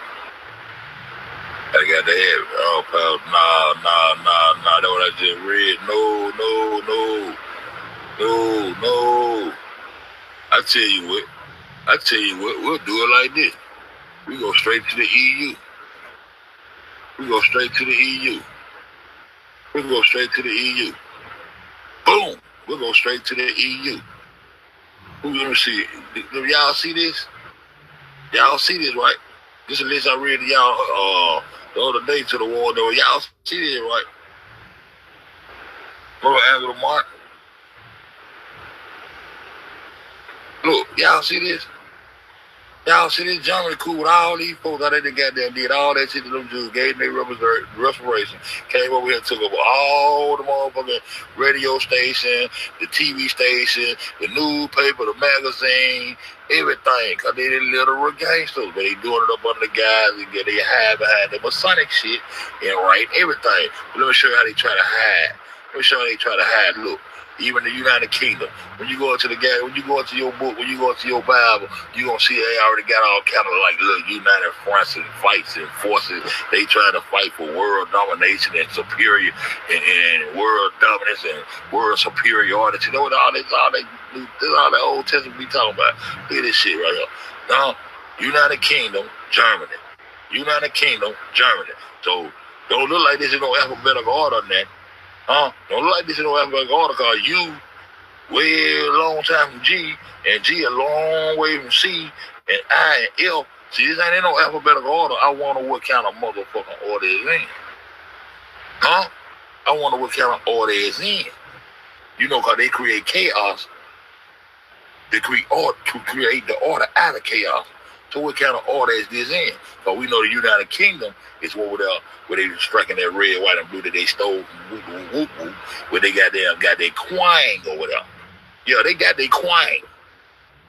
Oh, pal, nah. That's what I just read. No. I tell you what, we'll do it like this. We go straight to the EU. Boom. We'll go straight to the EU. Let me see. Y'all see this? Y'all see this, right? This is a list I read to y'all the other day to the war. Though. Y'all see this, right? Little Angela Mark. Look, y'all see this? Y'all see this? Germany cool with all these folks out there that goddamn did all that shit to them Jews, gave them their respiration, came over here and took over all the motherfucking radio station, the TV station, the newspaper, the magazine, everything. Cause they did literal gangsters, but they doing it up under the guys and they hide behind the Masonic shit and write everything. But let me show you how they try to hide. Look. Even the United Kingdom. When you go into your book, when you go into your Bible, you're going to see they already got all kind of like little United Fronts and fights and forces. They trying to fight for world domination and superior and world dominance and world superiority. You know what all that Old Testament be talking about? Look at this shit right here. Now, United Kingdom, Germany. So, don't look like this in no alphabetical order on that. Don't look like this in no alphabetical order, cause U way a long time from G, and G a long way from C, and I and L. See, this ain't in no alphabetical order. I wonder what kind of motherfucking order is in. I wonder what kind of order is in. You know, cause they create chaos. They create the order out of chaos. So what kind of order is this in? Cause we know the United Kingdom is where they striking that red, white, and blue that they stole from where they got their quang over there. Yeah, they got their quang.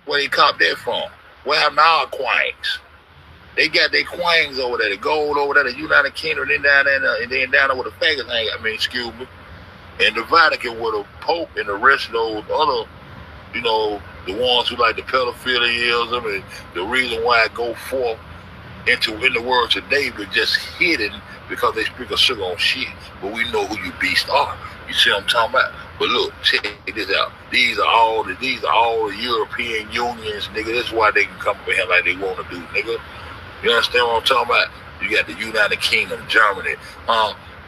Where they cop that from? Where have our quangs? They got their quangs over there, the gold over there, the United Kingdom, and then down there where the faggots hang. Excuse me. And the Vatican with the Pope and the rest of those other, you know, the ones who like the pedophilia and the reason why I go forth in the world today, but just hidden because they speak a sugar on shit. But we know who you beasts are. You see what I'm talking about? But look, check this out. These are all the European unions, nigga. That's why they can come up here like they want to do, nigga. You understand what I'm talking about? You got the United Kingdom, Germany,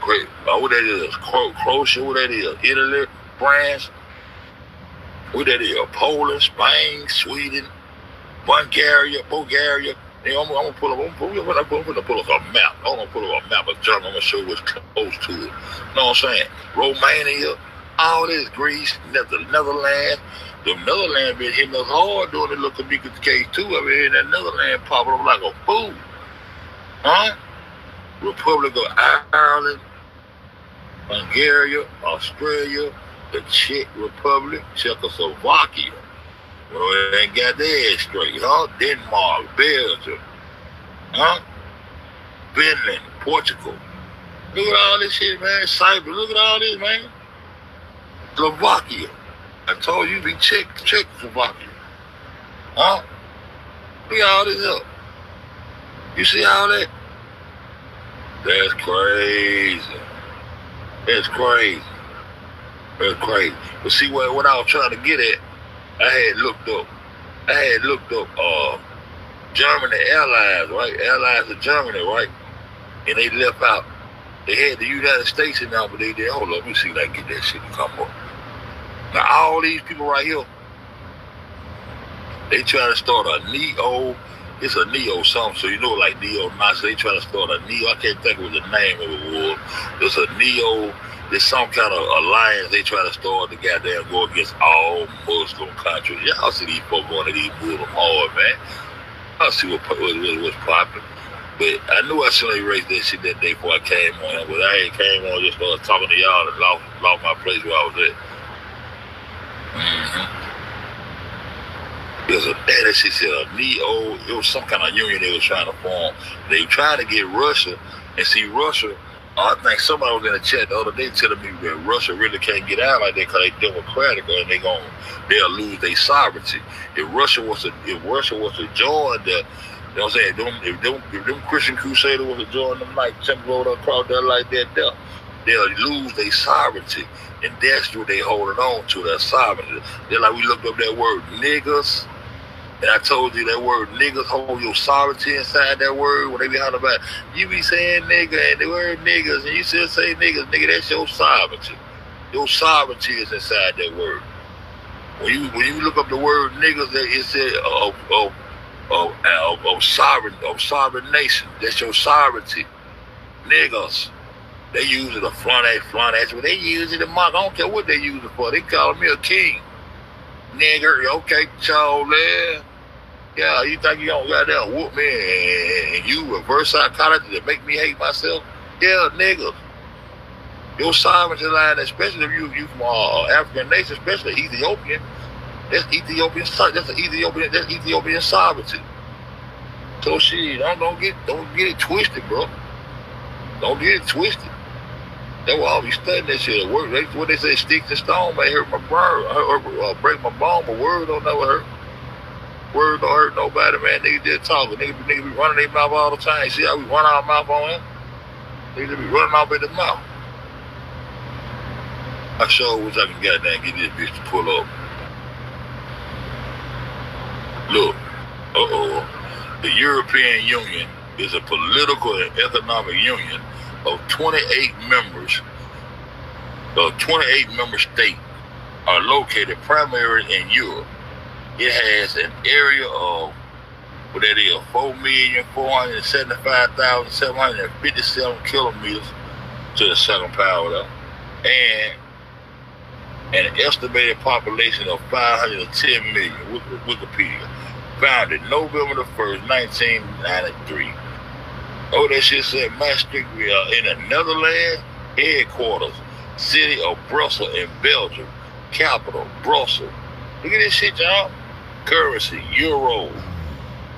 great. What that is? Croatia, what that is? Italy, France. What that is? Poland, Spain, Sweden, Bulgaria. Hey, I'm gonna pull up a map. I'm gonna pull up a map of Germany. I'm gonna show you what's close to it. You know what I'm saying? Romania, all this, Greece, Netherlands. The Netherlands been hitting us hard during the little Kamika's case too. I've been hearing that Netherlands popping up like a fool. Republic of Ireland, Bulgaria, Australia, the Czech Republic, Czechoslovakia. Well, they ain't got their ass straight, Denmark, Belgium, Finland, Portugal. Look at all this shit, man. Cyprus, look at all this, man. Slovakia. I told you, be Czechoslovakia. Look at all this up. You see all that? That's crazy. But see what I was trying to get at, I had looked up Germany Airlines, right? Airlines of Germany, right? And they left out. They had the United States in there, but they did. Hold up, let me see if I can get that shit to come up. Now all these people right here, they trying to start a it's a neo something, so you know, like neo-Nazi. They try to start a neo. I can't think of what the name of it was. It's a neo. There's some kind of alliance they try to start to goddamn go against all Muslim countries. Y'all see these folks going to these Muslim hard, man. I'll see what's popping. But I knew I shouldn't erase that shit that day before I came on. But I ain't came on, just started talking to y'all and lost my place where I was at. There's a that shit said a neo. It was some kind of union they was trying to form. They trying to get Russia, and see Russia. I think somebody was in the chat the other day telling me that Russia really can't get out like that because they democratic and they'll lose their sovereignty. If Russia was to join the, you know what I'm saying? If them Christian Crusaders was to join them like Temple across there like that, they'll lose their sovereignty, and that's what they holding on to, their sovereignty. They're like we looked up that word niggas. And I told you that word niggas hold your sovereignty inside that word. When they be talking about, you be saying nigga and the word niggas, and you still say niggas, nigga, that's your sovereignty. Your sovereignty is inside that word. When you look up the word niggas, it said of sovereign nation. That's your sovereignty. Niggas. They use it a front. That's what they use it to mock. I don't care what they use it for. They call me a king. Nigger, okay, Charlie. Yeah, you think you gonna goddamn whoop me and you reverse psychology to make me hate myself? Yeah, niggas. Your sovereignty line, especially if you from African nation, especially Ethiopian, that's Ethiopian sovereignty. So shit, don't get it twisted, bro. Don't get it twisted. That's why I'll be studying that shit at work. What they say, sticks and stone may hurt my burn, break my bone, but word don't never hurt. Word don't hurt nobody, man. Niggas just talking. Niggas be running their mouth all the time. See how we run our mouth on him? Niggas be running off at the mouth. I sure wish I could goddamn get this bitch to pull up. Look, the European Union is a political and economic union of 28 members. The 28 member states are located primarily in Europe. It has an area of, what that is, 4,475,757 kilometers to the second power though, and an estimated population of 510 million, Wikipedia. Founded November the 1st, 1993. Oh, that shit said Maastricht in the Netherlands, headquarters, city of Brussels in Belgium, capital, Brussels. Look at this shit, y'all. Currency, euro.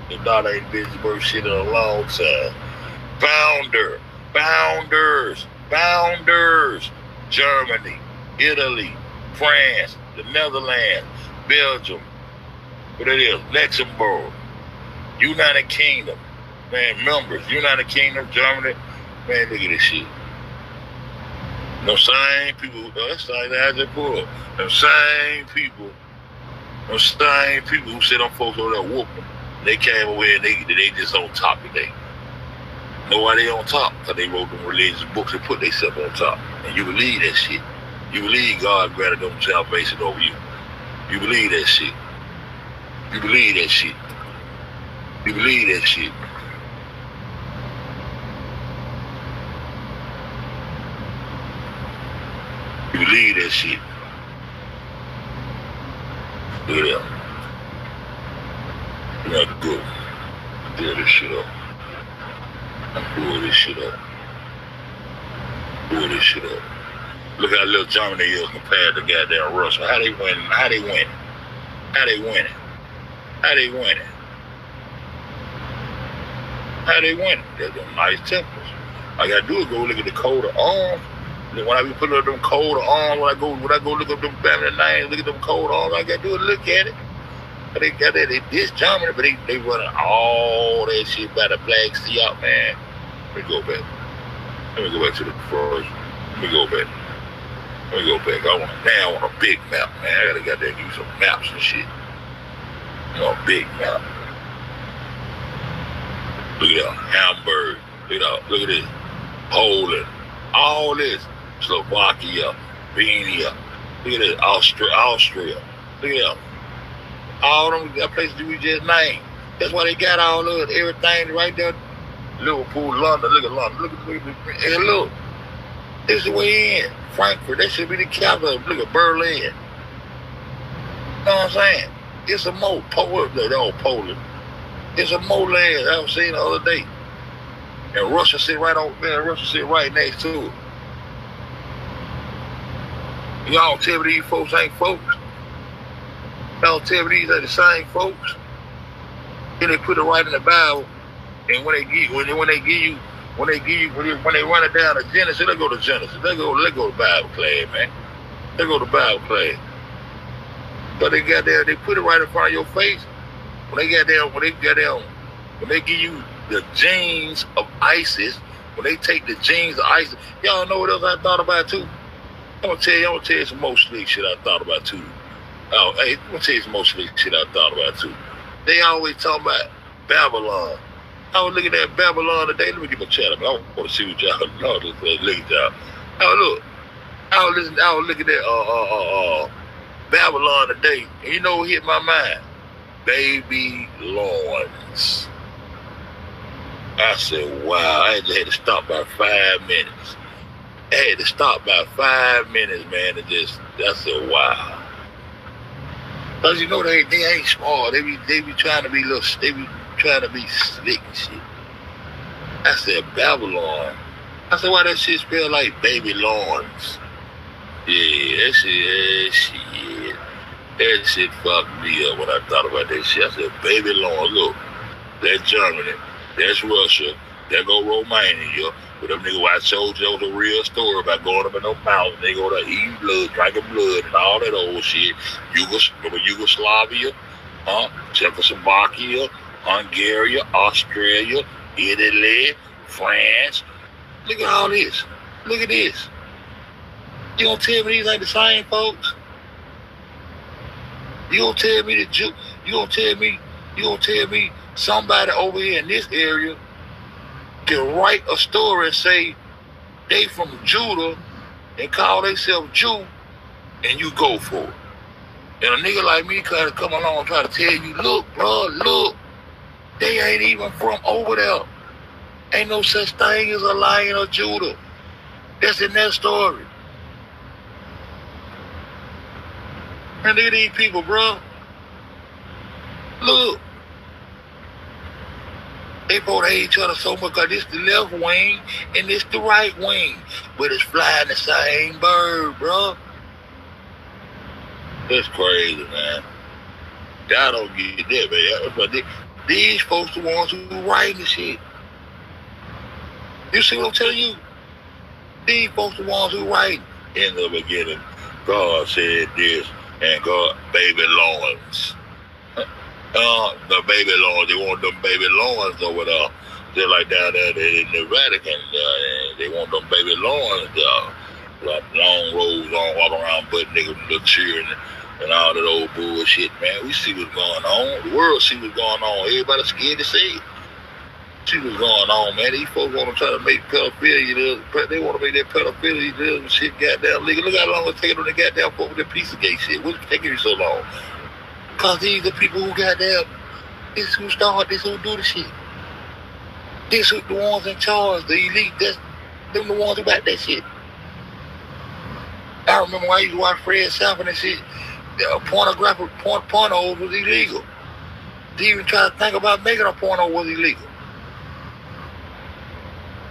The dollar ain't been worth shit in a long time. Founders. Germany, Italy, France, the Netherlands, Belgium, what it is, Luxembourg, United Kingdom, man, members, United Kingdom, Germany, man, look at this shit. Them same people, that's like I just pulled up. Them same people who said them folks over there whooping, they came away and they just on top today. Know why they on top? Because they wrote them religious books and put themselves on top. And you believe that shit. You believe God granted them salvation over you. You believe that shit. You believe that shit. You believe that shit. You believe that shit. Look at that. You got to go. Pull this shit up. Pull this shit up. Pull this shit up. Look how little Germany is compared to goddamn Russia. How they winning? How they winning? How they winning? How they winning? How they winning? There's them nice temples. All I gotta do is go look at the coat of arms. When I be putting up them coat of arms, when I go look up them family names, look at them coat of arms, all I gotta do is look at it. But they got that, this Germany, but they running all that shit by the Black Sea out, man. Let me go back. Let me go back to the first. Let me go back. I want a big map, man. I gotta goddamn use some maps and shit. You know, a big map. Look at that, Hamburg. Look at this. Poland. All this. Slovakia. Venia. Look at this. Austria. Look at that. All them places we just named. That's why they got all of it, everything right there. Liverpool, London, look at London, look, and look, this is the way in. Frankfurt, that should be the capital. Look at Berlin. You know what I'm saying? It's a more Poland. It's a more land I was seeing the other day. And Russia sit right over there. Russia sit right next to it. Y'all tell me these folks ain't folks. Y'all tell me these are the same folks. Then they put it right in the Bible. And when they run it down to Genesis, they go to Genesis. They go to Bible class, man. They go to Bible class. But they got there, they put it right in front of your face. When they give you the genes of ISIS, when they take the genes of ISIS, y'all know what else I thought about too? I'm gonna tell you some more slick shit I thought about too. Oh, hey, I'm gonna tell you some more slick shit I thought about too. They always talk about Babylon. I was looking at Babylon today. Let me get my chat up. I want to see what y'all know. Look at y'all. Oh, look. I was looking at Babylon today. And you know what hit my mind? Baby Lawrence. I said, wow. I just had to stop by 5 minutes. I had to stop by 5 minutes, man. I said, wow. Cause you know they ain't smart. They be trying to be trying to be slick and shit. I said, Babylon. I said, why that shit spell like Baby Lawrence? Yeah, that shit fucked me up when I thought about that shit. I said, Baby Lawrence, look, that's Germany, that's Russia, there go Romania. But them niggas, I told you, that was a real story about going up in them mountains. They go to eating blood, drinking blood, and all that old shit. Yugoslavia, Czechoslovakia, Hungary, Australia, Italy, France. Look at all this. Look at this. You gonna tell me these ain't the same folks? You gonna tell me you gonna tell me somebody over here in this area can write a story and say they from Judah and call themselves Jew, and you go for it. And a nigga like me kind of come along and try to tell you, look, bro, look, they ain't even from over there. Ain't no such thing as a Lion of Judah. That's in that story. And look at these people, bro. Look. They both hate each other so much because this the left wing and this the right wing. But it's flying the same bird, bro. That's crazy, man. I don't get that, man. But these folks the ones who writing the shit. You see what I'm telling you? These folks the ones who writing. In the beginning, God said this, and God, Baby Lawrence. The Baby Lawrence, they want them Baby Lawrence over there. They're like down there in the Vatican, they want them Baby Lawrence, like long robes on, walk around butt niggas, little cheering, and all that old bullshit, man. We see what's going on. The world see what's going on. Everybody scared to see it. See what's going on, man. These folks want to try to make pedophilia, they want to make that pedophilia shit goddamn legal. Look how long it's taking on the goddamn folk with that Pizzagate shit. What's taking you so long? Because these are people who goddamn, this who start, this who do the shit. This who the ones in charge, the elite, them the ones who got that shit. I remember when I used to watch Fred Sanford and shit, pornos was illegal. To even try to think about making a porno was illegal.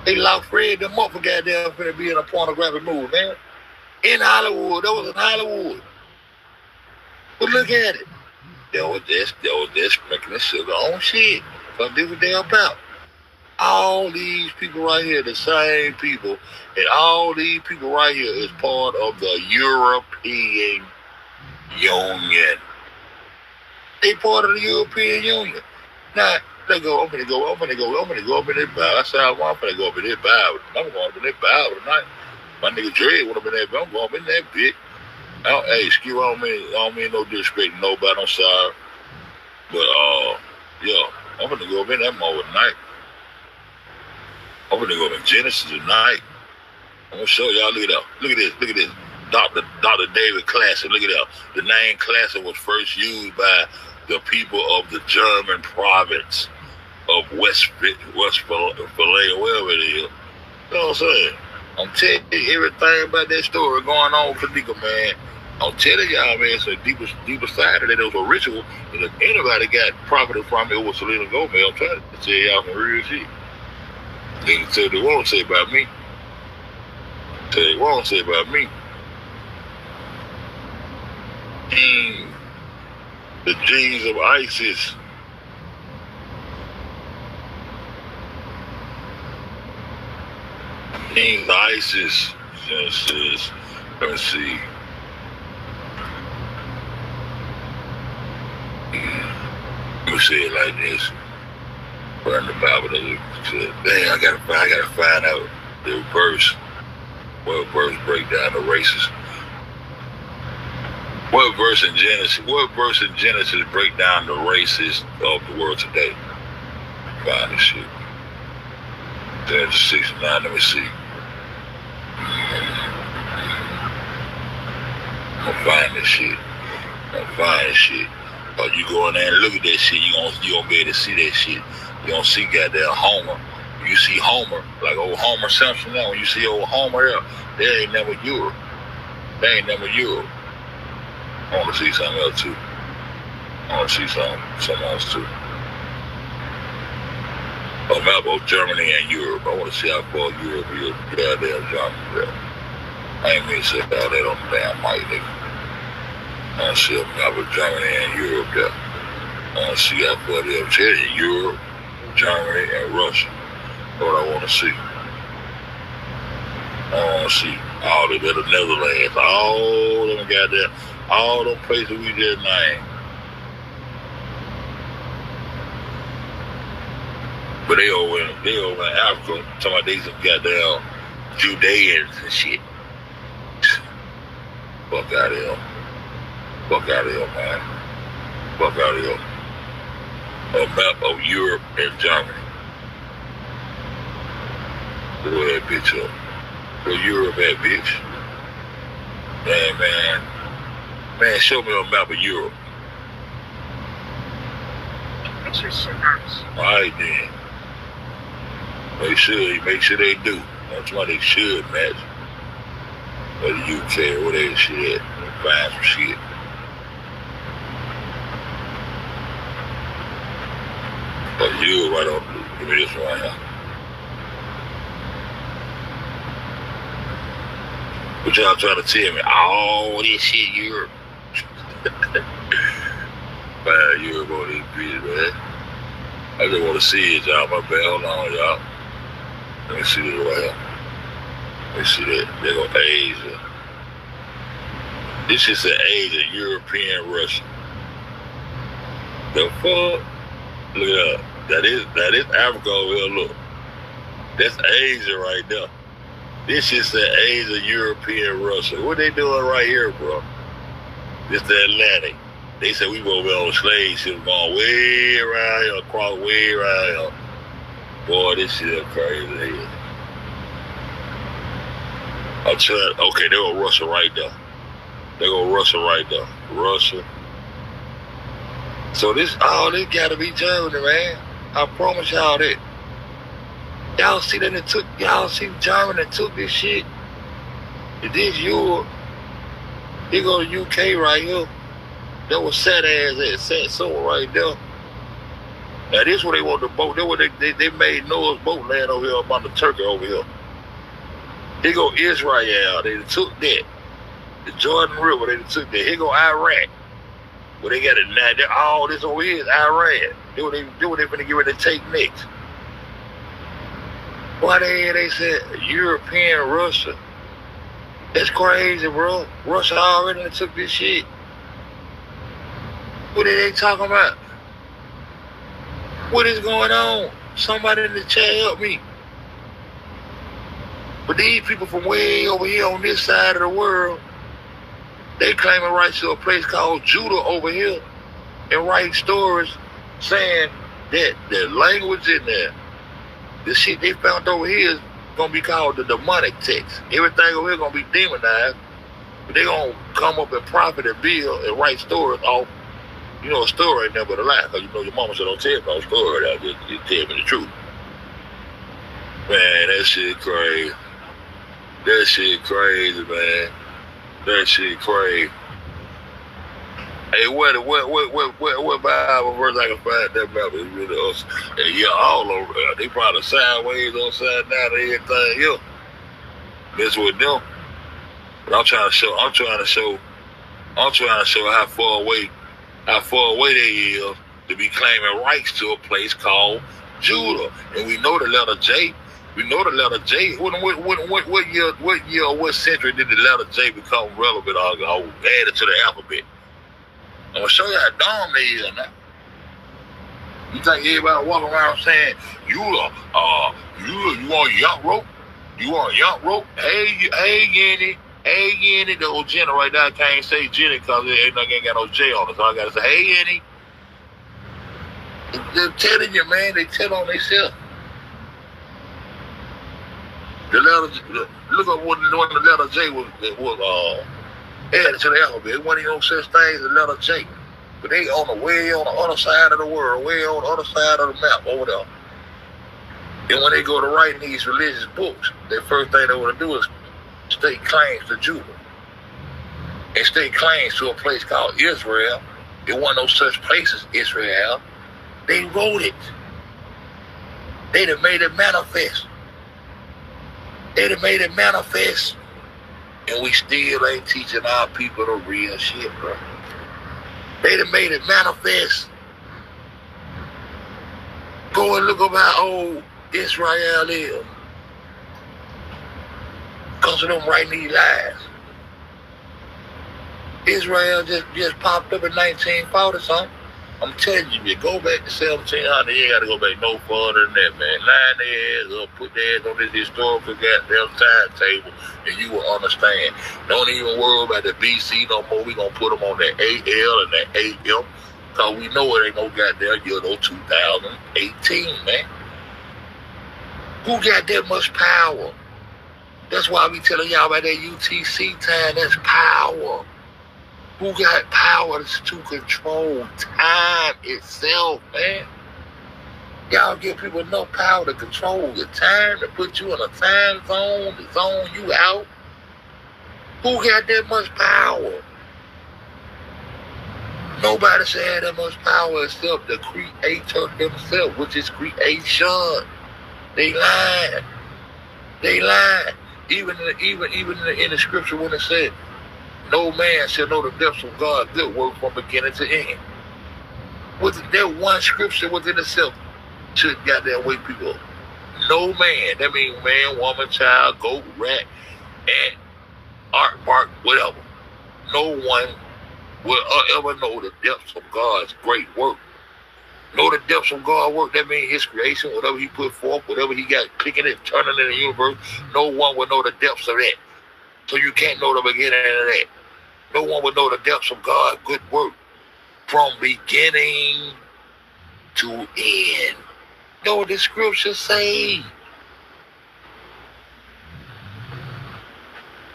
They locked Fred them up for goddamn finna be in a pornographic movie, man. In Hollywood, that was in Hollywood. But look at it. That was this making this shit their own shit. Something different they about. All these people right here, the same people, and all these people right here is part of the European Union. They part of the European Union. Now, I'm gonna go up in this Bible. I said, I'm gonna go up in this Bible. I'm going up in this Bible tonight. My nigga Dre went up in that Bible. I'm going up in that bitch. Hey, excuse me, I don't mean no disrespect to nobody, I'm sorry. But, yeah, I'm gonna go up in that mode tonight. I'm gonna go up in Genesis tonight. I'm gonna show y'all, look at this. Dr. David Classic, look at that. The name Classic was first used by the people of the German province of Westphalia, wherever it is. You know what I'm saying? I'm telling you everything about that story going on for nigga, man. I'm telling y'all, man, it's a deeper side of that. It was a ritual. And if anybody got profited from it, it was Selena Gomez. I'm trying to tell y'all some real shit. They can tell they won't say about me. Tell they won't say about me. The genes of ISIS. Genes of ISIS. Genesis. Let me see. Let me say it like this. Burn the Bible. Dang, I gotta find out the verse. What verse break down the races? What verse in Genesis break down the races of the world today? Find this shit. Genesis 6:9. Let me see. I'm gonna find this shit. You go in there and look at that shit, you gonna be able to see that shit. You don't see goddamn Homer. When you see Homer, like old Homer Simpson now, when you see old Homer there, they ain't never Europe. I want to see something else too. Something else too. A map of Germany and Europe. I want to see how far Europe is. Goddamn Germany. I ain't mean to say all that on the damn mic, nigga. I want to see a map of Germany and Europe there. I want to see how far they're telling you, Europe, Germany, and Russia. That's what I want to see. I want to see all the Netherlands, all them goddamn, all them places we just named. But they over in Africa, talking about they some goddamn Judeans and shit. Fuck out of here, man. Fuck out of here. A map of Europe and Germany. Pull that bitch up. Where Europe at, bitch? Hey, man. Man, show me a map of Europe. Pictures should match. All right, then. Make sure they do. That's why they should match. Or the UK or whatever shit at. Find some shit. But Europe, I don't. Give me this one here. What y'all trying to tell me? All this shit Europe. Find Europe on this bitch, man. I just want to see it, y'all. My bad. Hold on, y'all. Let me see this right here. Let me see that. There go Asia. This is an Asia, European, Russia. The fuck? Look at that. That is Africa over here, look. That's Asia right there. This is the Asia, European, Russia. What they doing right here, bro? This the Atlantic. They said we were over on slave ship going way around here, across way around here. Boy, this shit crazy. I'm trying. Okay, there go Russia right there. Russia. So this gotta be Germany, man. I promise y'all that. Y'all see Germany took this shit. This Europe. Here go the UK right here. That was sad somewhere right there. Now this where they want the boat. That where they made Noah's boat land over here up on the Turkey over here. Here go Israel. They took that. The Jordan River, they took that. Here go Iraq. Where they got it now. All this over here is Iran. They what they finna get ready to take next. Why they said European Russia? That's crazy, bro. Russia already took this shit. What are they talking about? What is going on? Somebody in the chat help me. But these people from way over here on this side of the world, they claiming rights to a place called Judah over here and writing stories saying that the language in there, the shit they found over here is gonna be called the demonic text. Everything over here gonna be demonized, but they gonna come up and profit and build and write stories off You know a story right now, but a lie. Cause you know your mama said don't tell me no story. Right now. Just tell me the truth. Man, that shit crazy. That shit crazy, man. That shit crazy. Hey, what Bible verse I can find that about is really us? And yeah, all over. They probably sideways, upside down, and everything. Yeah, mess with them. But I'm trying to show how far away they is to be claiming rights to a place called Judah. And we know the letter J. We know the letter J. What year or what century did the letter J become relevant or added to the alphabet? I'm gonna show you how dumb they is now. You think everybody walking around saying, you want young rope? You want young rope? Hey, Yenny, the old Jenny right now. I can't say Jenny because ain't got no J on it. So I gotta say, hey, Yenny. They're telling you, man, they tell on themselves. The letter, look up when the letter J was added to the alphabet. It wasn't even no such thing as the letter J. But they way on the other side of the world, way on the other side of the map over there. And when they go to writing these religious books, the first thing they want to do is stake claims to Judah. And stake claims to a place called Israel. It wasn't no such place as Israel. They wrote it. They'd have made it manifest. And we still ain't teaching our people the real shit, bro. They'd have made it manifest. Go and look up how old Israel is. Because of them writing these lies. Israel just popped up in 1940 something. I'm telling you, you go back to 1700, you ain't got to go back no further than that, man. Line their ass up, put their ass on this historical goddamn timetable, and you will understand. Don't even worry about the BC no more. We going to put them on the AL and the AM, because we know it ain't no goddamn year, no 2018, man. Who got that much power? That's why I be telling y'all about that UTC time. That's power. Who got power to control time itself, man? Y'all give people enough power to control the time, to put you in a time zone, to zone you out. Who got that much power? Nobody should have that much power except the creator himself, which is creation. They lying. Even in the scripture when it said, no man shall know the depths of God's good work from beginning to end. With that one scripture within itself should goddamn wake people up. No man, that means man, woman, child, goat, rat, ant, art, bark, whatever. No one will ever know the depths of God's great work. Know the depths of God's work, that means his creation, whatever he put forth, whatever he got picking it, turning in the universe, no one will know the depths of that. So you can't know the beginning of that. No one will know the depths of God's good work from beginning to end. Know what the scriptures say.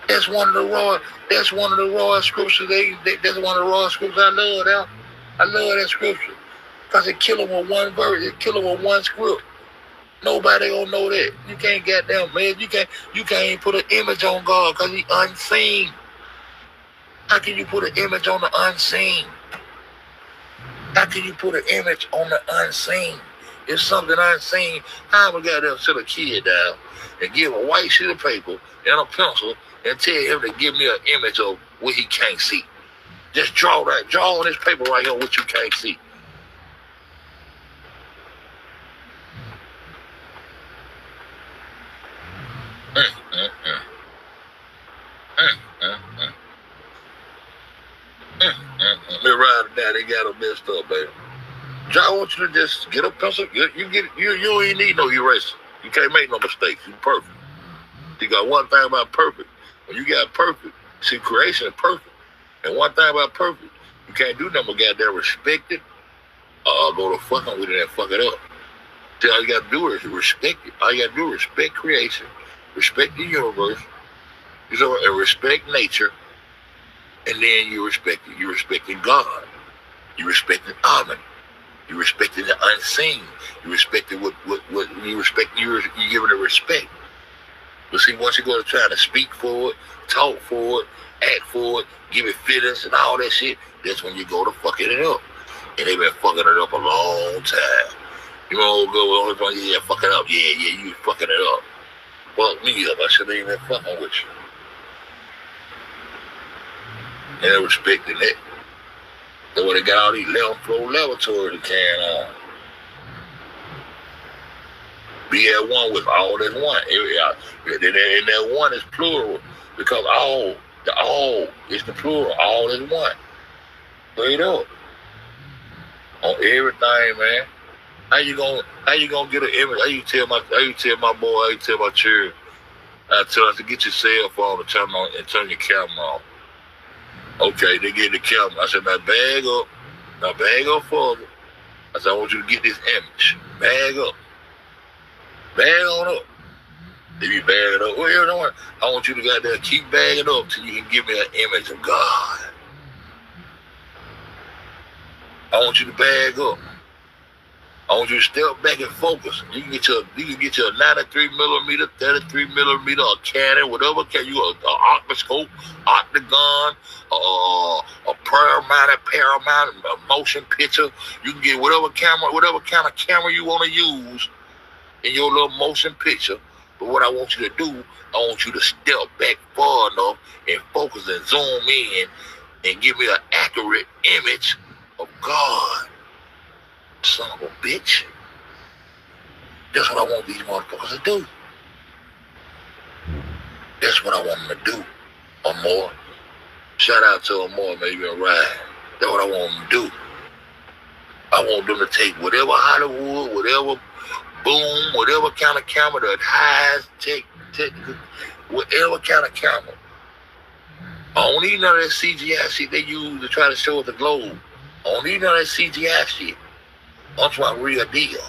That's one of the raw scriptures. That's one of the raw scriptures I love that. I love that scripture. Because it kill them with one verse. It kill them with one script. Nobody gonna know that. You can't get down, man. You can't even put an image on God because he's unseen. How can you put an image on the unseen? How can you put an image on the unseen? It's something unseen. How am I got to sit a kid down and give a white sheet of paper and a pencil and tell him to give me an image of what he can't see? Just draw on this paper right here what you can't see. They ride it down, they got them messed up, baby. I want you to just get a pencil. You don't even need no eraser. You can't make no mistakes. You're perfect. You got one thing about perfect. When you got perfect, see, creation is perfect. And one thing about perfect, you can't do nothing but goddamn respect it or go to fucking with it and fuck it up. See, all you got to do is respect it. All you got to do is respect creation, respect the universe, and respect nature, and then you respect it. You're respecting God. You respected Amen. You respected the unseen. You respected what you respect. You giving it respect. But see, once you go to try to speak for it, talk for it, act for it, give it feelings and all that shit, that's when you go to fucking it up. And they've been fucking it up a long time. You know, go on, yeah, fuck it up. Yeah, you fucking it up. Fuck me up. I shouldn't even been fucking with you. And they're respecting it. That's why they got all these 11th floor laboratories to carry on. Be at one with all that one. And that one is plural because all is the plural. All is one. Straight up. On everything, man. How you gonna get an image? How you tell my boy, how you tell my children? I tell them to get your cell phone and turn your camera on. Okay, they get the camera. I said, now bag up. Now bag up further. I said, I want you to get this image. Bag up. Bag on up. They be bagging up. Well, you know what? I want you to go there, keep bagging up till you can give me an image of God. I want you to bag up. I want you to step back and focus. You can get your 93 millimeter, 33 millimeter, a Canon, whatever. You an octoscope, octagon, a paramount, a motion picture. You can get whatever kind of camera you want to use in your little motion picture. But what I want you to do, I want you to step back far enough and focus and zoom in and give me an accurate image of God. Son of a bitch. That's what I want these motherfuckers to do. That's what I want them to do. Or more. Shout out to Amore, maybe a ride. That's what I want them to do. I want them to take whatever Hollywood, whatever boom, whatever kind of camera, the highest tech, whatever kind of camera. I don't need none of that CGI shit they use to try to show us the globe. I don't need none of that CGI shit. That's my real deal.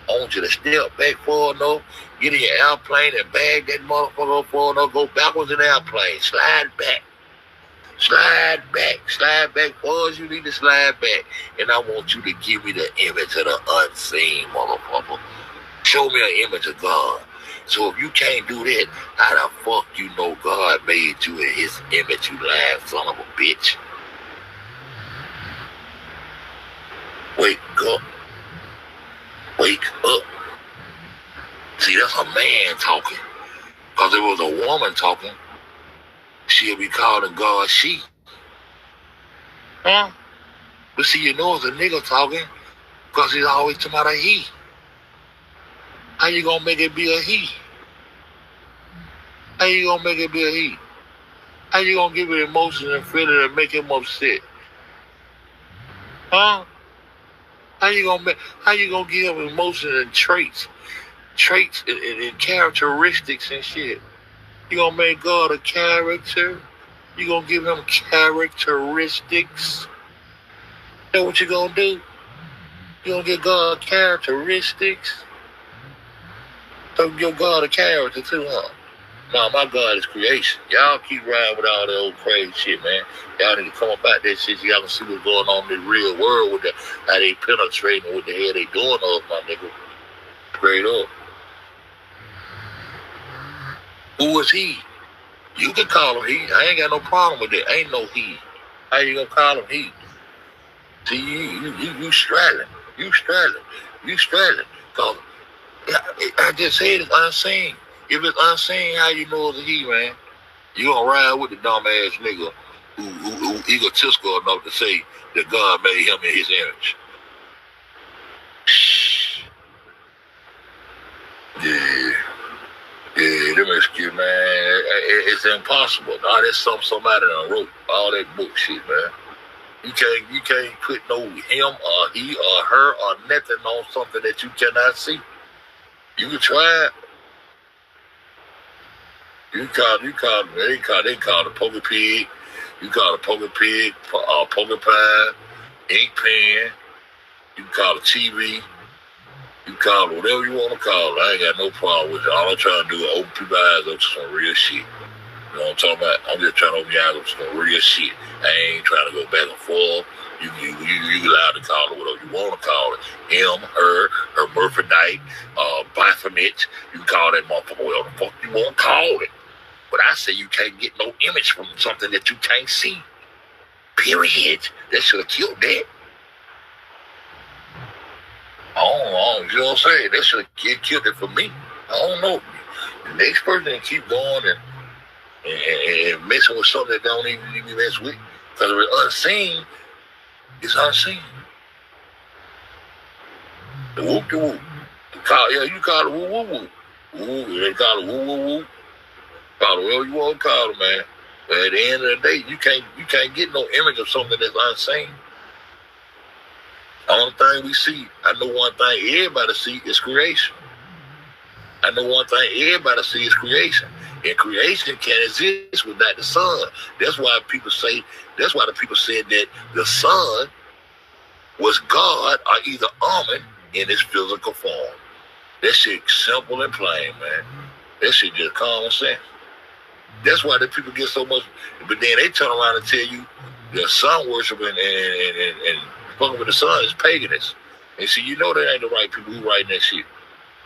I want you to step back far enough, get in your airplane and bag that motherfucker up far enough, go backwards in the airplane, slide back far as you need to slide back. And I want you to give me the image of the unseen, motherfucker. Show me an image of God. So if you can't do that, how the fuck you know God made you in his image, you lying son of a bitch? Wake up. Wake up. See, that's a man talking. Because if it was a woman talking, she'll be calling God she. Huh? But see, you know it's a nigga talking because he's always talking about a he. How you gonna make it be a he? How you gonna make it be a he? How you gonna give it emotion and feeling and make him upset? Huh? How you gonna give him emotion and traits and characteristics and shit? You gonna make God a character? You gonna give him characteristics? That's what you gonna do? You gonna give God characteristics? So give God a character too, huh? No, my God is creation. Y'all keep riding with all that old crazy shit, man. Y'all need to come up out that shit so y'all can see what's going on in the real world with how they penetrating, what the hell they doing to us, my nigga. Straight up. Who is he? You can call him he. I ain't got no problem with that. Ain't no he. How you gonna call him he? See, you straddling. You straddling. Cause I just said it's unseen. If it's unseen, how you know it's a he, man? You gonna ride with the dumb ass nigga who egotistical enough to say that God made him in his image. Yeah, them excuse, man. It's impossible. Nah, that's somebody done wrote all that book shit, man. You can't put no him or he or her or nothing on something that you cannot see. You can try it. They call the poker pig. You call it poker pig, poker pie, ink pen. You call it TV. You call it whatever you want to call it. I ain't got no problem with it. All I'm trying to do is open people's eyes up to some real shit. You know what I'm talking about? I'm just trying to open your eyes up to some real shit. I ain't trying to go back and forth. You allowed to call it whatever you want to call it. Him, her hermaphrodite, Baphomet. You can call that motherfucker whatever the fuck you want to call it. But I say you can't get no image from something that you can't see. Period. That should have killed that. I don't know. You know what I'm saying? That should have killed it for me. I don't know. The next person keep going and messing with something that don't even need to mess with. Because if it's unseen, it's unseen. The whoop the whoop. You call it woo woo woo. Woo, they call it woo woo woo. Call it whatever you want to call it, man. But at the end of the day, you can't get no image of something that's unseen. The only thing we see, I know one thing everybody see is creation. I know one thing everybody see is creation. And creation can't exist without the sun. That's why the people said that the sun was God or either Amen in its physical form. That shit simple and plain, man. That shit just common sense. That's why the people get so much, but then they turn around and tell you the sun worship and fucking with the sun is paganism. And see, you know that ain't the right people who writing that shit.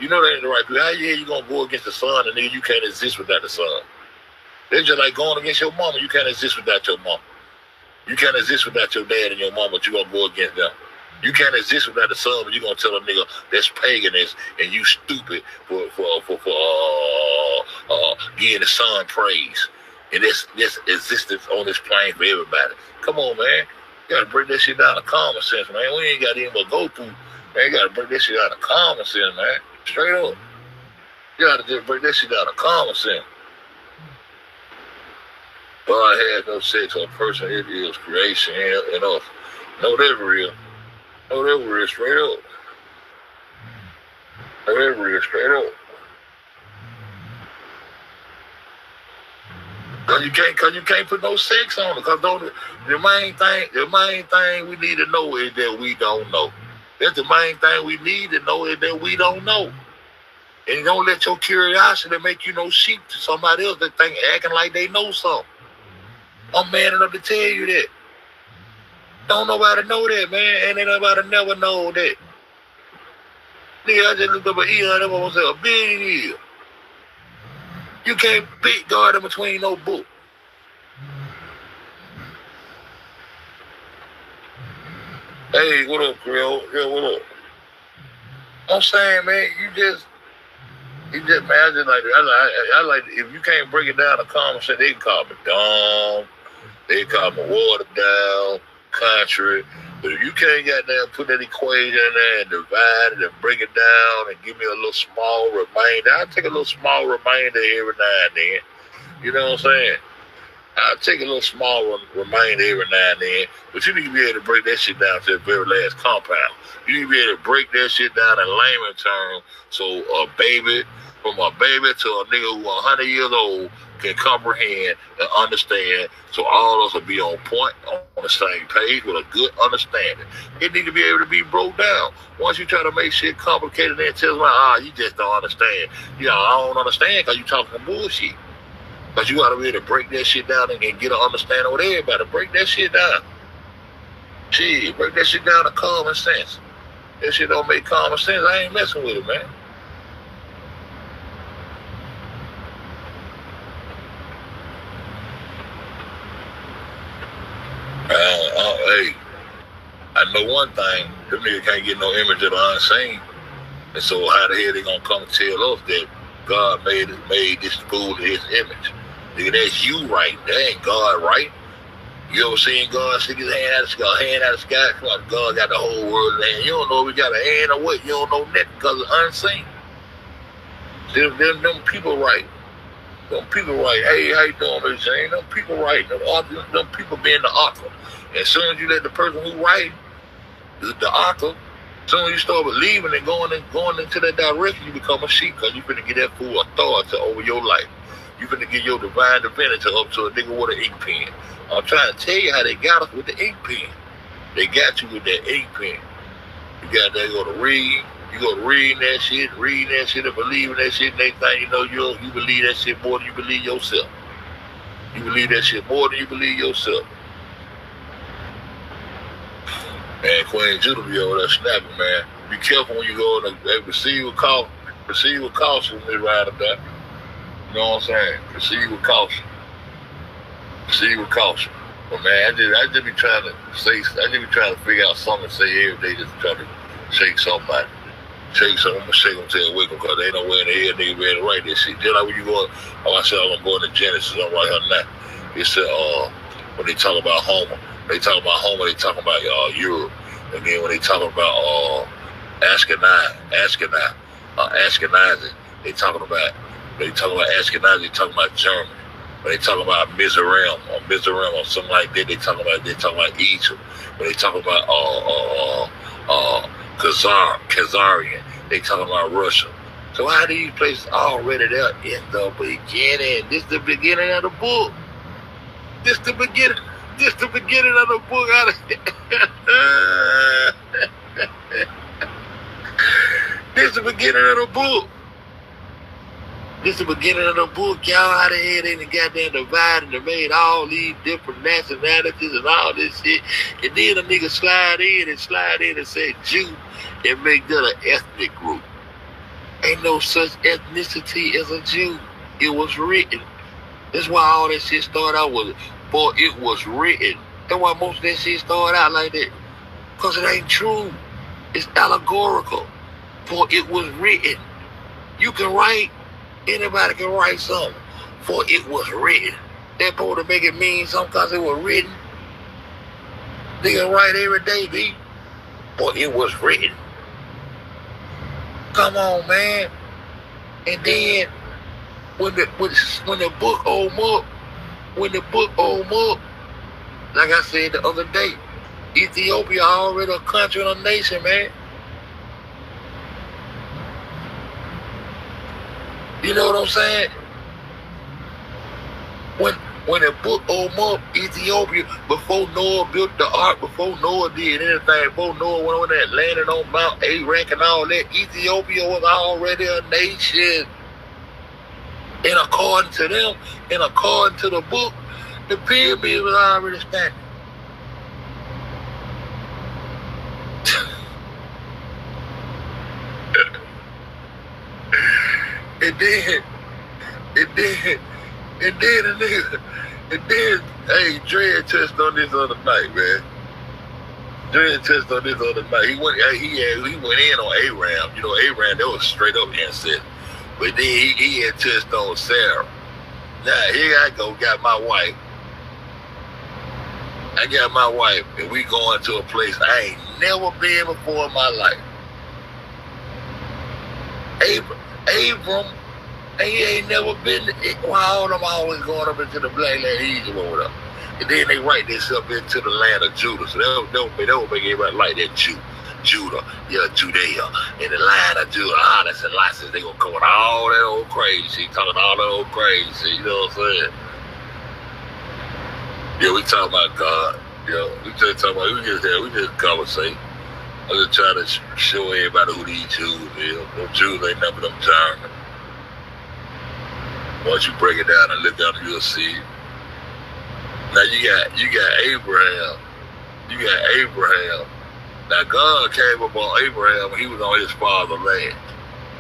You know that ain't the right people. How you gonna go against the sun and nigga you can't exist without the sun? They're just like going against your mama. You can't exist without your mama. You can't exist without your dad and your mama, but you gonna go against them. You can't exist without the sun, but you gonna tell a nigga that's paganist and you stupid for giving the sun praise. And this existence on this plane for everybody. Come on, man. You gotta break that shit down to common sense, man. We ain't got anything but go through. Man, you gotta break that shit down to common sense, man. Straight up. You gotta just break that shit down to common sense. God has no sex or person, it is creation and us. No, that's real. No, that's real, straight up. No, that's real, straight up. Cause you can't put no sex on it. Cause the main thing we need to know is that we don't know. That's the main thing we need to know is that we don't know. And don't let your curiosity make you no sheep to somebody else that acting like they know something. I'm man enough to tell you that. Don't nobody know that, man. Ain't nobody never know that. Nigga, I just looked up an ear and I was a billion years. You can't pick God in between no book. Hey, what up, Creole? Yeah, what up? I'm saying, man, you just man, I like if you can't break it down to common sense, they can call me dumb, they can call me watered down, country. But if you can't goddamn put that equation in there and divide it and break it down and give me a little small remainder, I'll take a little small remainder every now and then. You know what I'm saying? I'll take a little small remainder every now and then. But you need to be able to break that shit down to the very last compound. You need to be able to break that shit down in layman terms so a baby, from a baby to a nigga who 100 years old, can comprehend and understand, so all of us will be on point, on the same page with a good understanding. It need to be able to be broke down. Once you try to make shit complicated, then tell me, you just don't understand. You know, I don't understand because you talking bullshit. But you got to be able to break that shit down and get an understanding with everybody. Break that shit down. Shit, break that shit down to common sense. That shit don't make common sense. I ain't messing with it, man. Hey, I know one thing. Them niggas can't get no image of the unseen. And so how the hell they gonna come and tell us that God made this fool in his image? Nigga, that's you right. That ain't God right. You ever seen God stick his hand out of the sky? Come on, God got the whole world in his hand. You don't know if he got a hand or what. You don't know nothing because it's unseen. Them people right. Them people right. Hey, how you doing, Miss Jane? Them people right. Them people being the author. As soon as you let the person who write the author, as soon as you start believing and going into that direction, you become a sheep because you finna get that full authority over your life. You finna get your divine divinity up to a nigga with an ink pen. I'm trying to tell you how they got us with the ink pen. They got you with that ink pen. You got that, go to read. You go to reading that shit and believing that shit, and they think you know you believe that shit more than you believe yourself. You believe that shit more than you believe yourself. Man, Queen Judah be over there snapping, man. Be careful when you go in the proceed with caution. Proceed with caution when they ride up there. You know what I'm saying? Proceed with caution. Proceed with caution. But man, I just be trying to figure out something to say every day, just trying to shake somebody. Shake something, I'm gonna shake them till they wake them, because they ain't no way in the hell nigga ready to write this shit. Just like when you go, I said I'm gonna go into Genesis, I'm right here now. It said, when they talk about Homer, they talk about Europe. And then when they talk about Ashkenazi, they talking about Ashkenazi, they talking about Germany. When they talk about Mizraim or something like that, they talking about Egypt. When they talk about Khazarian, they talking about Russia. So how these places already there in the beginning? This the beginning of the book. This the beginning of the book. This the beginning of the book. This the beginning of the book. Y'all out of here, they goddamn divided and made all these different nationalities and all this shit. And then a nigga slide in and say Jew and make that an ethnic group. Ain't no such ethnicity as a Jew. It was written. That's why all that shit started out with, boy, it was written. That's why most of that shit started out like that. Because it ain't true. It's allegorical. For it was written. You can write. Anybody can write something. For it was written. That supposed to make it mean something because it was written. They can write every day, B. For it was written. Come on, man. And then when the book opened up, like I said the other day, Ethiopia already a country and a nation, man. You know what I'm saying? When the book opened up, Ethiopia, before Noah built the ark, before Noah did anything, before Noah went over there and landed on Mount Arak and all that, Ethiopia was already a nation. And according to them, and according to the book, the pyramids was already standing. Hey, Dre touched on this other night, man. He went in on Aram. You know, Aram, that was straight up incest. But then he had touched on Sarah. Now, here I go, got my wife, and we going to a place I ain't never been before in my life. Abram, and he ain't never been. Why all them always going up into the black land? He's over there. And then they write this up into the land of Judah. So that would make everybody like that Judah, yeah, Judea, in the line of Judah. That's a license. They gonna come with all that old crazy, talking all that old crazy. You know what I'm saying? Yeah, we talking about God. Yeah, we just conversate. I'm just trying to show everybody who these Jews is. Them Jews ain't nothing but them German. Once you break it down and look down, you'll see it. Now you got Abraham. Now God came upon Abraham when he was on his father's land.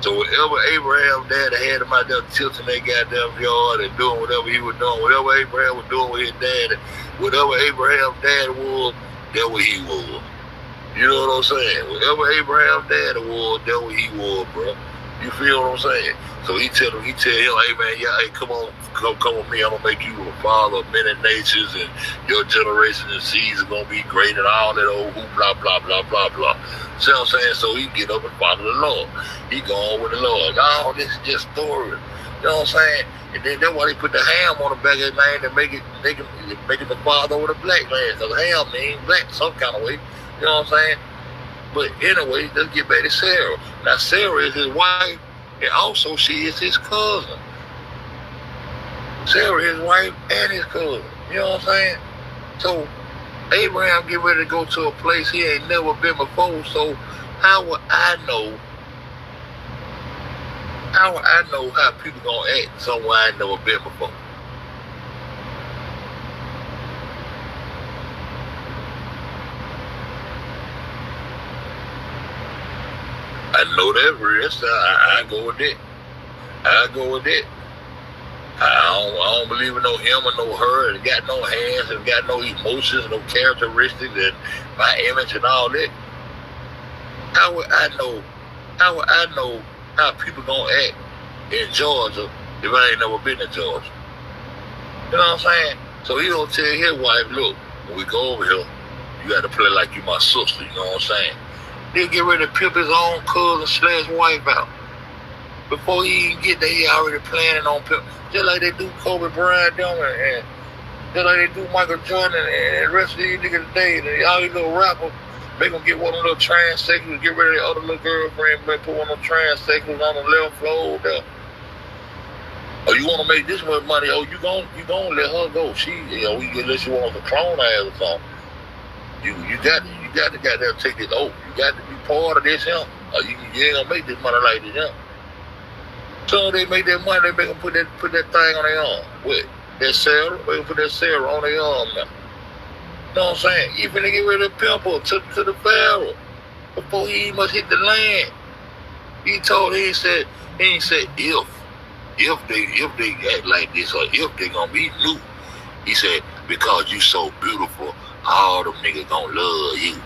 So whatever Abraham daddy had him out there tilting that goddamn yard and doing whatever he was doing, whatever Abraham was doing with his daddy, whatever Abraham's daddy was, that's what he was. You know what I'm saying? Whatever Abraham's daddy was, that's what he was, bro. You feel what I'm saying? So he tell him, hey man, yeah, hey, come with me. I'm gonna make you a father of many nations, and your generation and seeds are gonna be great, and all that old blah blah blah blah blah. See what I'm saying? So he get up and follow the Lord. He go on with the Lord. All this is just story. You know what I'm saying? And then that's why they put the ham on the back of his name to make it the father over the black man. So the ham means black some kind of way. You know what I'm saying? But anyway, let's get back to Sarah. Now Sarah is his wife, and also she is his cousin. Sarah is his wife and his cousin. You know what I'm saying? So Abraham get ready to go to a place he ain't never been before. So how would I know how people gonna act somewhere I ain't never been before? know that real. So I go with that. I go with that. I don't believe in no him or no her, and got no hands, and got no emotions, no characteristics, and my image and all that. How would I know? How would I know how people gonna act in Georgia if I ain't never been to Georgia? You know what I'm saying? So he don't tell his wife, look, when we go over here, you got to play like you my sister. You know what I'm saying? He'll get ready to pimp his own cousin / wife out. Before he even get there, he already planning on pimp. Just like they do Kobe Bryant, and just like they do Michael Jordan and the rest of these niggas today. And all these little rappers, they gonna get one of them little transsexuals, get rid of their other little girlfriend, but put one of them transsexuals on the left floor there. Oh, you want to make this much money? Oh, you gon' let her go? She, unless you want to clone ass or something. You got to goddamn take this oath. You got to be part of this, him. Or you ain't gonna make this money like this, him. So they make that money, they make them put that thing on their arm. What? That Sarah? They put that Sarah on their arm now. You know what I'm saying? Even they get rid of the pimple to the Pharaoh before he must hit the land. He ain't said if they act like this or if they gonna be new. He said, because you so beautiful, all them niggas gonna love you.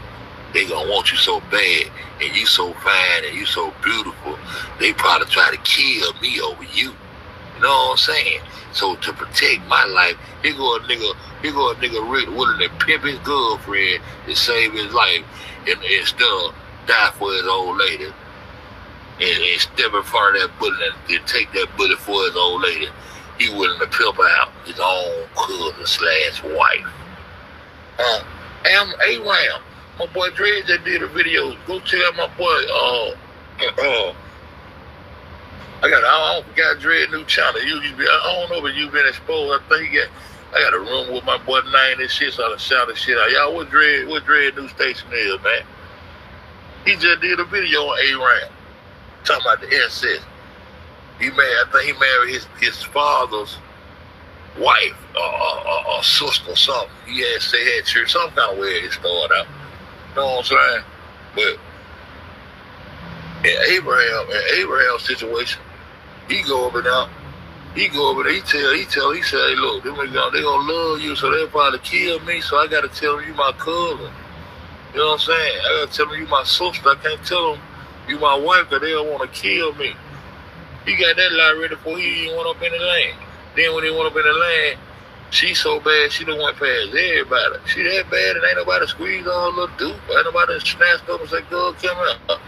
They gonna want you so bad, and you so fine, and you so beautiful, they probably try to kill me over you. You know what I'm saying? So to protect my life, here go a nigga willing to pimp his girlfriend to save his life, and instead of die for his old lady. And step in front of that bullet and take that bullet for his old lady. He willing to pimp out his own cousin / wife. Aram, my boy Dre that did a video. Go tell my boy, I forgot Dre new channel. I don't know if you've been exposed. I think I got a room with my boy Nine and shit, so I shout the shit out. Y'all, what Dre new station is, man? He just did a video on Aram. Talking about the incest. I think he married his father's wife or sister or something. He had church, some kind of way it started out. You know what I'm saying? But in Abraham's situation, he go over there, he say, hey, look, they gonna love you, so they'll probably kill me, so I gotta tell them you my cousin. You know what I'm saying? I gotta tell them you my sister. I can't tell them you my wife, because they don't want to kill me. He got that lie ready before he even went up in the land. Then when he went up in the land, she so bad, she done went past everybody. She that bad and ain't nobody squeezed on her little dupe. Ain't nobody snatched up and said, girl, come here.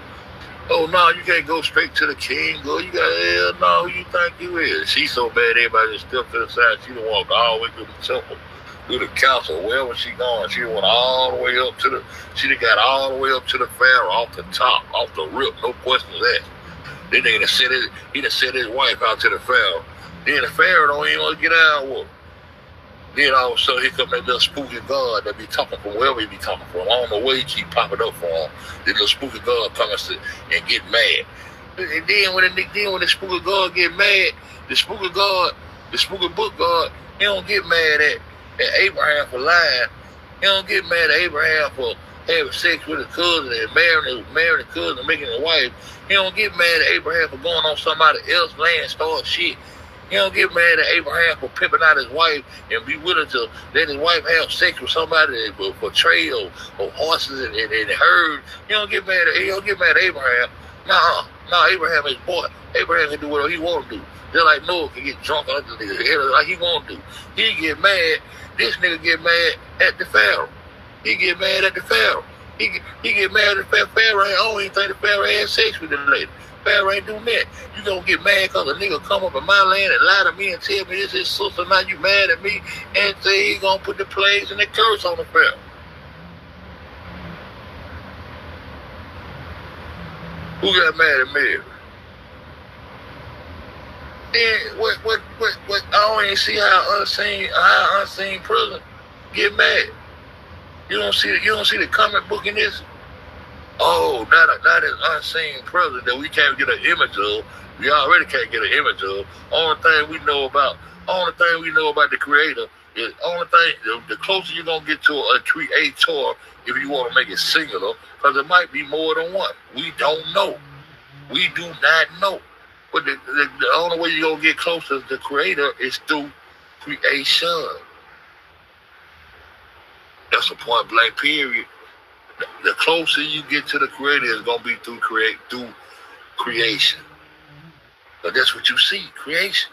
Oh, no, you can't go straight to the king, girl. You got, hell no, who you think you is? She so bad, everybody just stepped to the side. She done walked all the way through the temple, through the council, wherever she going. She went all the way up to the, she done got all the way up to the Pharaoh, off the top, off the rip, no questions asked. Then he done sent his wife out to the Pharaoh. Then the Pharaoh don't even want to get out with him. Then all of a sudden, here come that little spooky God that be talking from wherever he be talking from. I don't know where he keep popping up from. This little spooky God coming and get mad. And then when the spooky God get mad, the spooky book God, he don't get mad at Abraham for lying. He don't get mad at Abraham for having sex with his cousin and marrying the cousin and making a wife. He don't get mad at Abraham for going on somebody else's land, starting shit. He don't get mad at Abraham for pimping out his wife and be willing to let his wife have sex with somebody for trade or horses and herds. He don't get mad at Abraham. Nah, Abraham is boy. Abraham can do whatever he want to do. Just like Noah can get drunk on the nigga like he want to do. He get mad. This nigga get mad at the Pharaoh. He get mad at the Pharaoh. He get mad at the Pharaoh. I don't even think the Pharaoh had sex with the lady. Pharaoh ain't doing that. You gonna get mad because a nigga come up in my land and lie to me and tell me this is sister, now you mad at me and say he gonna put the plagues and the curse on the Pharaoh. Who got mad at Mary? Then what I don't even see how unseen prison get mad. You don't see the comic book in this? Oh, not an unseen president that we can't get an image of. We already can't get an image of. Only thing we know about the creator is the closer you're gonna get to a creator if you want to make it singular, because it might be more than one. We don't know. We do not know. But the only way you're going to get closer to the Creator is through creation. That's a point blank period. The closer you get to the Creator is going to be through creation. But that's what you see, creation.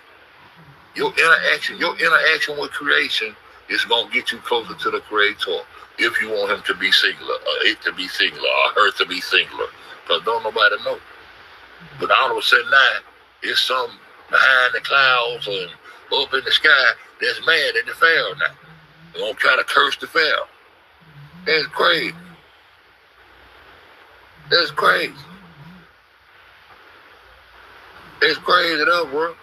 Your interaction with creation is going to get you closer to the Creator if you want him to be singular, or it to be singular, or her to be singular. Because don't nobody know. But all of a sudden now, it's some behind the clouds and up in the sky that's mad at the Pharaoh now. They're going to try to curse the Pharaoh. That's crazy. That's crazy. It's crazy enough, bro.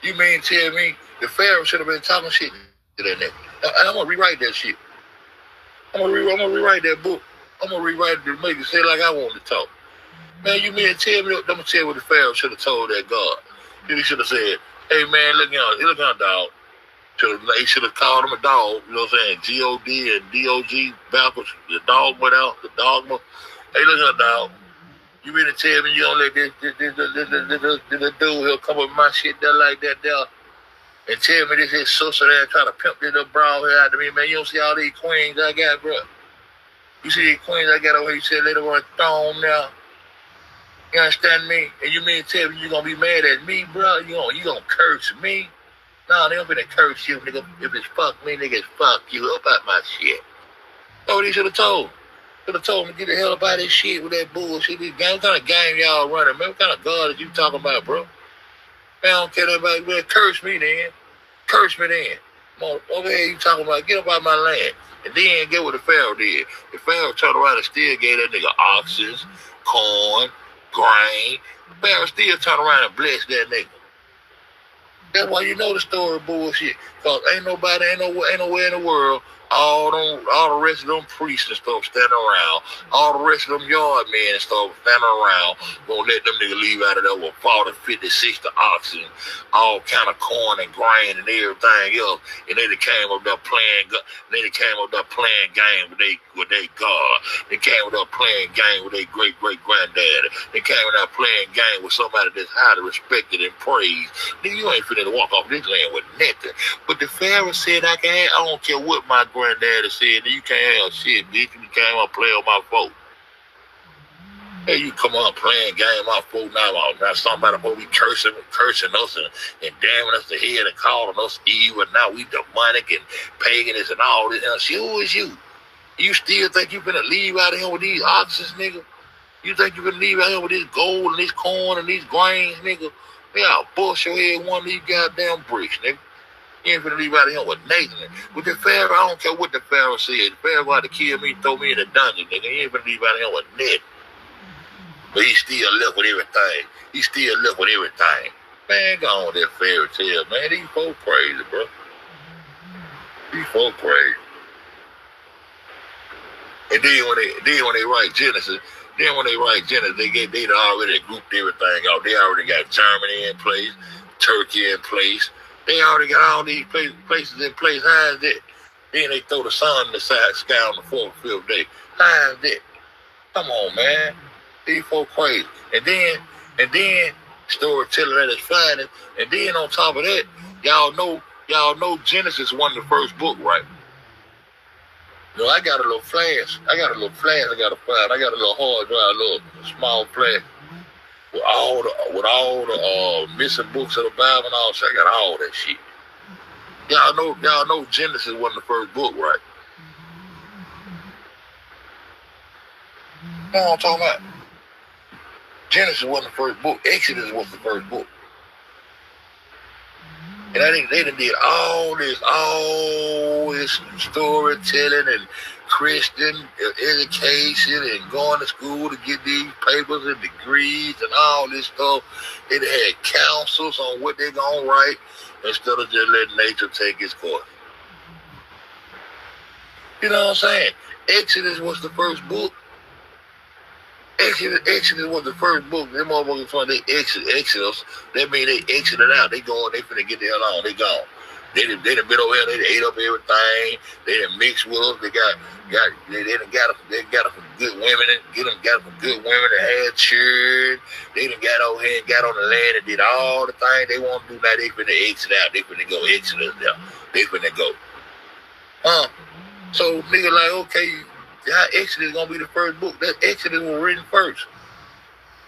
You mean tell me the Pharaoh should have been talking shit to that nigga? I'm gonna rewrite that shit. I'm gonna rewrite that book. I'm gonna rewrite it to make it say like I want to talk. Man, you mean tell me? I'm gonna tell you what the Pharaoh should have told that God. He should have said, "Hey man, look out, dog." He should have called him a dog. You know what I'm saying? G-O-D and D-O-G backwards. The dog went out. The dogma. Hey, look out, dog. You mean to tell me you don't let this dude he'll come up with my shit there like that there and tell me this his sister there trying to pimp this little brown hair out to me, man? You don't see all these queens I got, bro. You see these queens I got over here, you said later on throne now. You understand me? And you mean to tell me you gonna be mad at me, bro? You gonna curse me? No, they don't finna curse you, nigga. If it's fuck me, nigga, it's fuck you up out my shit. That's what he should have told. Should have told him to get the hell up out of this shit with that bullshit. This game, what kind of game y'all running, man? What kind of God is you talking about, bro? Man, I don't care about, man. Curse me then. Curse me then. Come on, over here you talking about, get up out my land. And then get what the Pharaoh did. The Pharaoh turned around and still gave that nigga oxen, corn, grain. The Pharaoh still turned around and blessed that nigga. That's why you know the story bullshit. Because ain't nowhere in the world, all the rest of them priests and stuff standing around, all the rest of them yard men and stuff standing around, gonna let them niggas leave out of there with 40, 50, 60 oxen, all kind of corn and grain and everything else. And they came up there playing game with they God. They came up there playing game with their great granddaddy. They came up there playing game with somebody that's highly respected and praised. Nigga, you ain't finna walk off this land with nothing. But the Pharaoh said I don't care what my granddaddy said, you can't have shit, bitch. You came up playing with my folk. Hey, you come on playing game with my folk now somebody supposed to be cursing us and damning us to head and calling us evil. Now we demonic and paganist and all this and shit. Who is you? You still think you finna leave out of here with these oxen, nigga? You think you finna leave out here with this gold and this corn and these grains, nigga? Man, I'll bust your head one of these goddamn bricks, nigga. You ain't finna leave out of here with Nathan. With the Pharaoh, I don't care what the Pharaoh said. The Pharaoh had to kill me, throw me in the dungeon, nigga. He ain't finna leave out of here with nothing. But he still left with everything. Man, go on with that fairy tale, man. These folk crazy, bro. These folk crazy. And then when they write Genesis, they already grouped everything out. They already got Germany in place, Turkey in place. They already got all these places in place. How is that? Then they throw the sun in the sky on the 4th or 5th day. How is that? Come on, man. These folk crazy. And then storytelling at its finest. And then on top of that, y'all know Genesis wasn't the first book, right? No, I got a little flash. I got a little hard drive, a little small flash. With all the missing books of the Bible and all that, I got all that shit. Y'all know Genesis wasn't the first book, right? You know what I'm talking about? Genesis wasn't the first book. Exodus was the first book. And I think they done did all this storytelling and Christian education and going to school to get these papers and degrees and all this stuff. They had counsels on what they're going to write instead of just letting nature take its course. You know what I'm saying? Exodus was the first book. Exodus was the first book. Them motherfuckers when they Exodus, that mean they exited out. They finna get the hell on. They gone. They done been over here. They done ate up everything. They done mixed with us. They done got some good women. Got some good women that had children. They done got over here and got on the land and did all the things they want to do. Now they finna exit out. They finna go exit us now. They finna go. So nigga like, okay, how Exodus gonna be the first book? That Exodus was written first.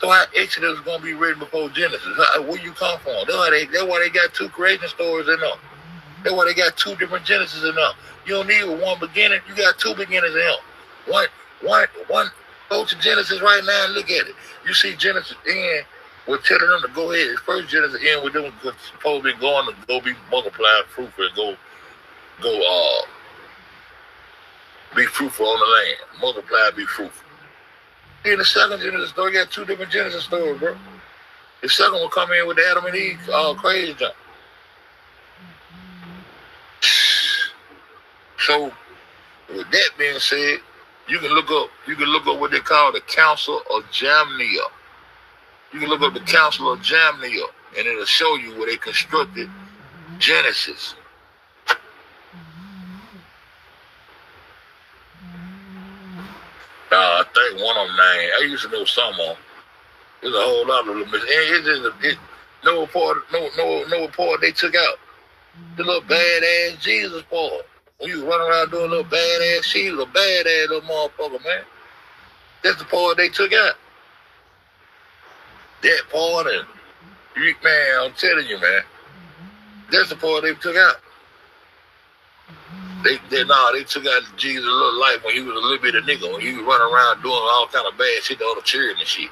So how Exodus is gonna be written before Genesis? Where you come from? That's why they got two creation stories in them. That's why they got two different Genesis in them. You don't need one beginning. You got two beginnings in them. One. Go to Genesis right now and look at it. You see Genesis end with telling them to go ahead. It's first Genesis end with them supposed to be going to go be multiplying fruitful and go be fruitful on the land. Multiply, be fruitful. In the second Genesis story, you got two different Genesis stories, bro. The second one come in with Adam and Eve, crazy jump. So, with that being said, you can look up what they call the Council of Jamnia. You can look up the Council of Jamnia, and it'll show you where they constructed Genesis. I think one of them named. I used to know some of them. There's a whole lot of them. It's just no part they took out. The little badass Jesus part. When you run around doing a little badass shit, he was a badass little motherfucker, man. That's the part they took out. That part, and man, I'm telling you, man. That's the part they took out. They took out Jesus' little life when he was a little bit of nigga, when he was running around doing all kind of bad shit to other children and shit.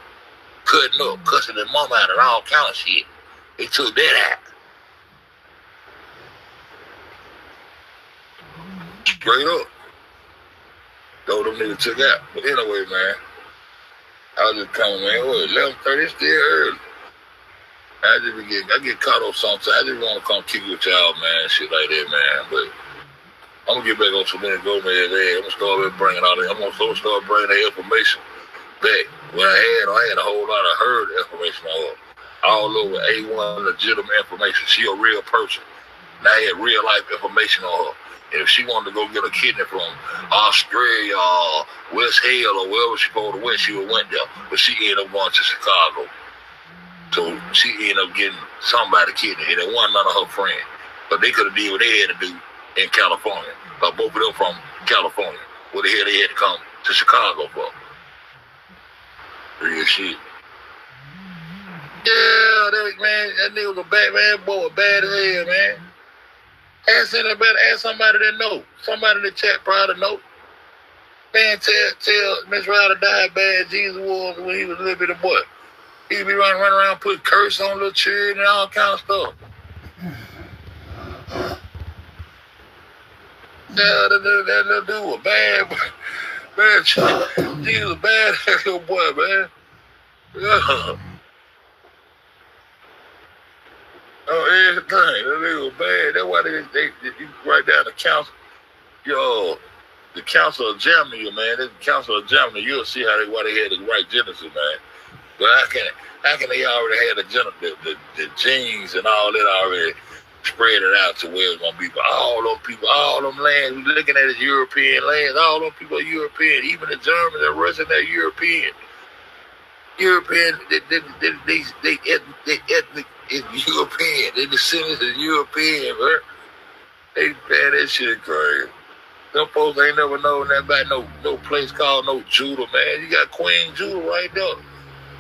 Cutting up, cussing his mama out and all kind of shit. They took that out. Straight up. Those them niggas took out. But anyway, man, I was just coming, man. What, 11:30? It's still early. I get caught up sometimes. I just want to come kick with y'all, man. Shit like that, man. But I'm gonna get back on some minute go, man. I'm gonna start bringing all that. I'm gonna start bringing that information back. What I had a whole lot of her information on her. All over A1 legitimate information. She a real person. And I had real life information on her. And if she wanted to go get a kidney from Australia or West Hill or wherever she supposed to went, she would went there. But she ended up going to Chicago. So she ended up getting somebody kidney. And it wasn't none of her friends. But they could have did what they had to do in California. But both of them from California. What the hell they had to come to Chicago for? Real shit. Yeah, that nigga was a bad man, boy, bad as hell, man. Ask somebody that know. Somebody in the chat probably know. Man, tell Miss Ryder died bad Jesus was when he was a little bit of boy. He'd be running around putting curse on little children and all kind of stuff. Yeah, that little dude was bad, man. Jesus was a bad little boy, man. Yeah. Oh, everything. That nigga was bad. That's why they write down the council. The Council of Germany, man. The Council of Germany. You'll see why they had to write Genesis, man. But how can they already have the genes and all that already spread it out to where it's gonna be? But all them lands, we looking at as European lands. All them people are European. Even the Germans and Russians, they're European. They ethnic. It's European. They descendants of European, bro. Man, that shit crazy. Them folks ain't never known that about no place called no Judah, man. You got Queen Judah right there.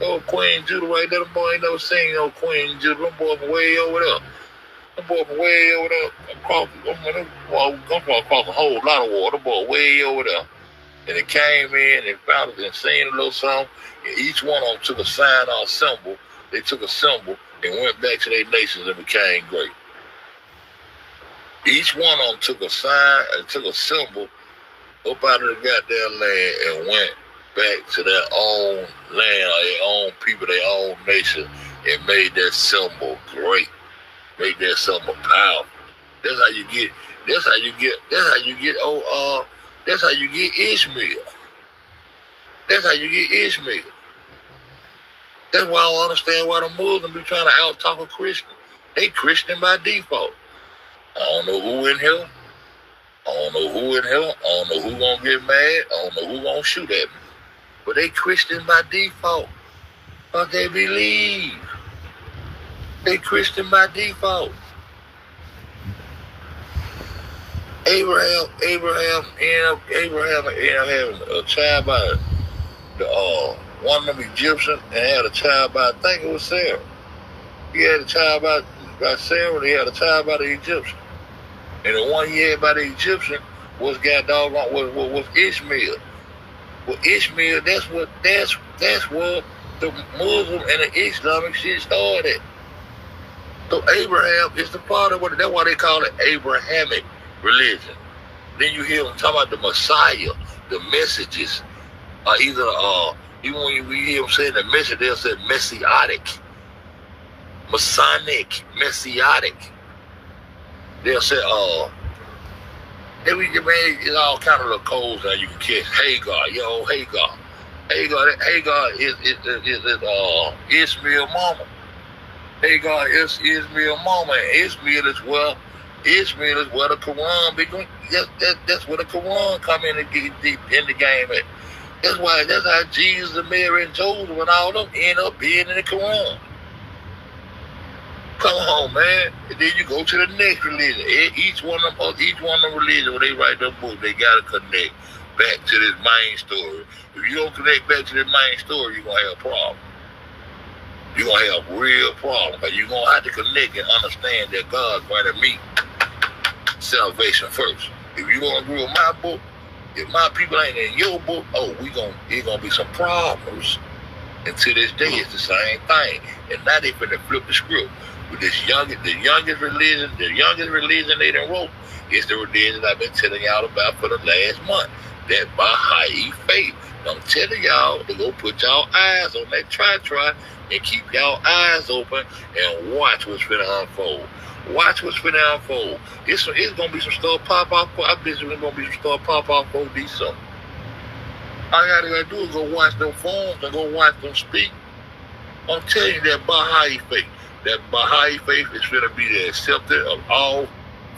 Oh, Queen Judah right there. Them boy ain't never seen no Queen Judah. Them boy from way over there. I'm across a whole lot of water. Them boy way over there. And it came in and found it and seen a little something. And each one of them took a sign or a symbol. They took a symbol and went back to their nations and became great. Each one of them took a sign and took a symbol up out of the goddamn land and went back to their own land, or their own people, their own nation, and made that symbol great. Made that symbol powerful. That's how you get Ishmael. That's how you get Ishmael. That's why I don't understand why the Muslims be trying to out-talk a Christian. They Christian by default. I don't know who in here. I don't know who in here. I don't know who gonna get mad. I don't know who gonna shoot at me. But they Christian by default. But they believe. They Christian by default. Abraham ended up having a child by one of them Egyptians and had a child by, I think it was Sarah. He had a child by Sarah and he had a child by the Egyptian. And the one he had by the Egyptian was was Ishmael. Well, Ishmael, that's where the Muslim and the Islamic shit started. So Abraham is the father. That's why they call it Abrahamic religion. Then you hear them talking about the Messiah, the messages. Even when you hear them saying the message, they'll say messianic, Masonic, messianic. They'll say, it's all kind of little codes that you can catch. Hagar, Hagar is Ishmael mama. Hagar is Ishmael mama, and Ishmael is where the Quran begins. That's where the Quran come in and get deep in the game at. That's how Jesus and Mary and Joseph and all them end up being in the Quran. Come on, man. And then you go to the next religion. Each one of them religions, when they write their book, they gotta connect back to this main story. If you don't connect back to the main story, you're gonna have a problem. You're gonna have a real problem. Because you're gonna have to connect and understand that God's gonna meet salvation first. If you don't agree with my book, if my people ain't in your book, it's gonna be some problems. And to this day, it's the same thing. And now they finna flip the script. With the youngest religion they done wrote is the religion I've been telling y'all about for the last month. That Baha'i faith. I'm telling y'all to go put y'all eyes on that try and keep y'all eyes open and watch what's finna unfold. Watch what's finna unfold. It's gonna be some stuff pop off. I bet there's gonna be some stuff pop off for December. All you gotta do is go watch them forms and go watch them speak. I'm telling you that Baha'i faith. That Baha'i faith is going to be the accepted of all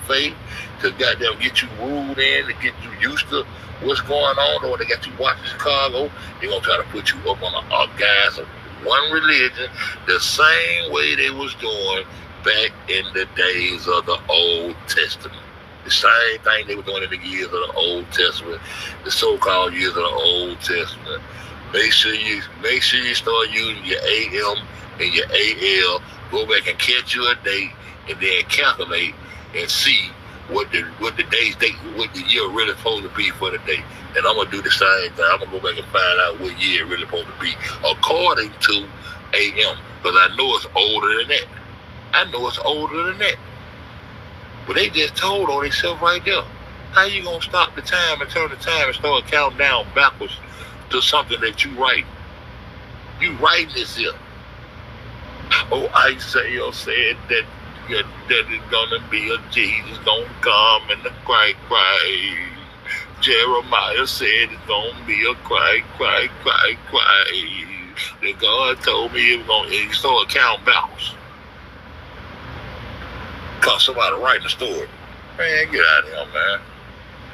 faith to goddamn get you ruled in, to get you used to what's going on. Or when they got you watching Chicago, they're going to try to put you up on the guise of one religion the same way they was doing back in the days of the Old Testament. The same thing they were doing in the years of the Old Testament, the so-called years of the Old Testament. Make sure you start using your AM and your AL. Go back and catch you a date and then calculate and see what the year really supposed to be for the day. And I'm gonna do the same thing. I'm gonna go back and find out what year it really supposed to be according to AM, because I know it's older than that. But they just told on themselves right there. How you gonna stop the time and turn the time and start counting down backwards to something that you write? You writing this here. Oh, Isaiah said that it's gonna be a Jesus gonna come and the cry. Jeremiah said it's gonna be a cry. That God told me it was gonna, and he started counting backwards. Cause somebody writing a story. Man, get out of here, man.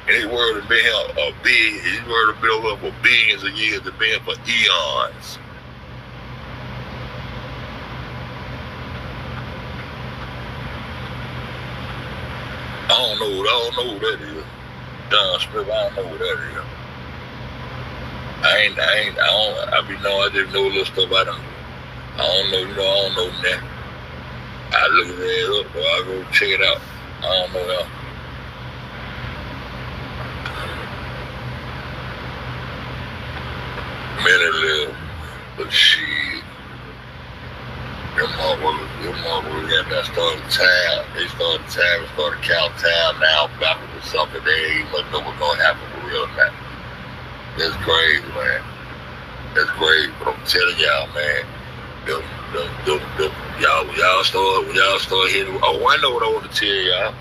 And his word has been here his word has been over for billions of years, it's been for eons. I don't know who that is. Don Smith, I don't know who that is. I just know a little stuff about him. I don't know that. I look at it up, or I go check it out. I don't know that. Many live, but shit. Them motherfuckers got that started time. They started time and started count time now backwards or something. They ain't even know what's gonna happen for real now. That's crazy, man. That's crazy. But I'm telling y'all, man, y'all start hitting. Oh, I know what I want to tell y'all.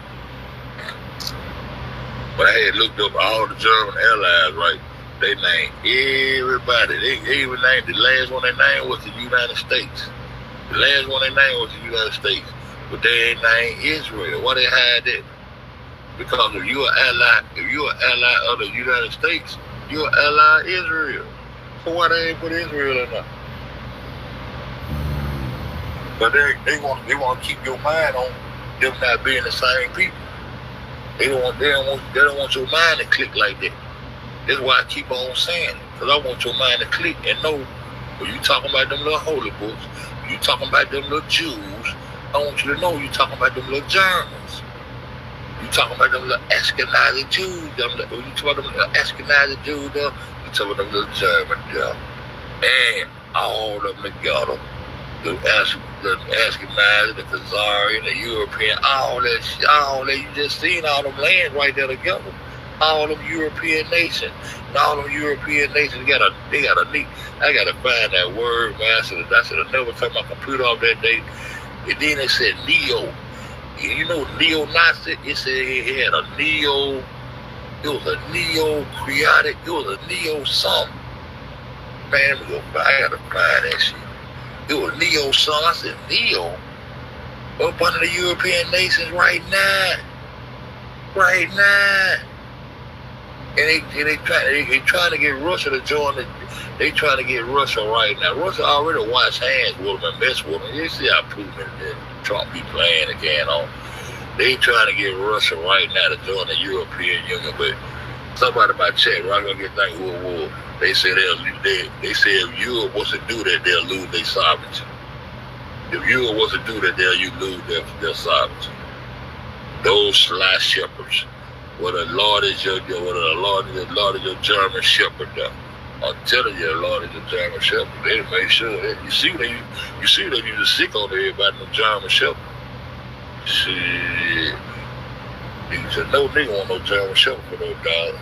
But I had looked up all the German airlines, right? They named everybody. They even named the last one they named was the United States. The last one they named was the United States. But they ain't named Israel. Why they hide that? Because if you're an ally of the United States, you're an ally of Israel. So why they ain't put Israel in there? But they want to keep your mind on them not being the same people. They don't want your mind to click like that. That's why I keep on saying it. Because I want your mind to click and know when you talking about them little holy books, you talking about them little Jews, I want you to know you talking about them little Germans. You talking about them little Ashkenazi Jews. When you talk about them little Ashkenazi Jews, you talking about them little Germans there. And all of them together. The Ashkenazi, the Khazarian, the European, all that you just seen all them lands right there together. All them European nations. And all them European nations got a neat. I gotta find that word, man. I should have never turned my computer off that day. And then it said neo. You know neo-Nazi? It said it had a neo. It was a neo-creatic. It was a neo-something. Man, I gotta find that shit. It was neo-something. I said neo. Up under the European nations right now. Right now. And they trying to get Russia to join the. They trying to get Russia right now. Russia already washed hands with them and messed with them. You see how Putin and Trump be playing again on. They trying to get Russia right now to join the European Union, but somebody might check. Right, gonna get that war. They say they say if Europe was to do that, they'll lose their sovereignty. If Europe was to do that, they'll lose their sovereignty. Those sly shepherds. What a Lord is your German shepherd there. I'm telling you, Lord is a German shepherd. They make sure that you see they use a sick on everybody in the German shepherd. Shit. You said no nigga want no German shepherd for no dog.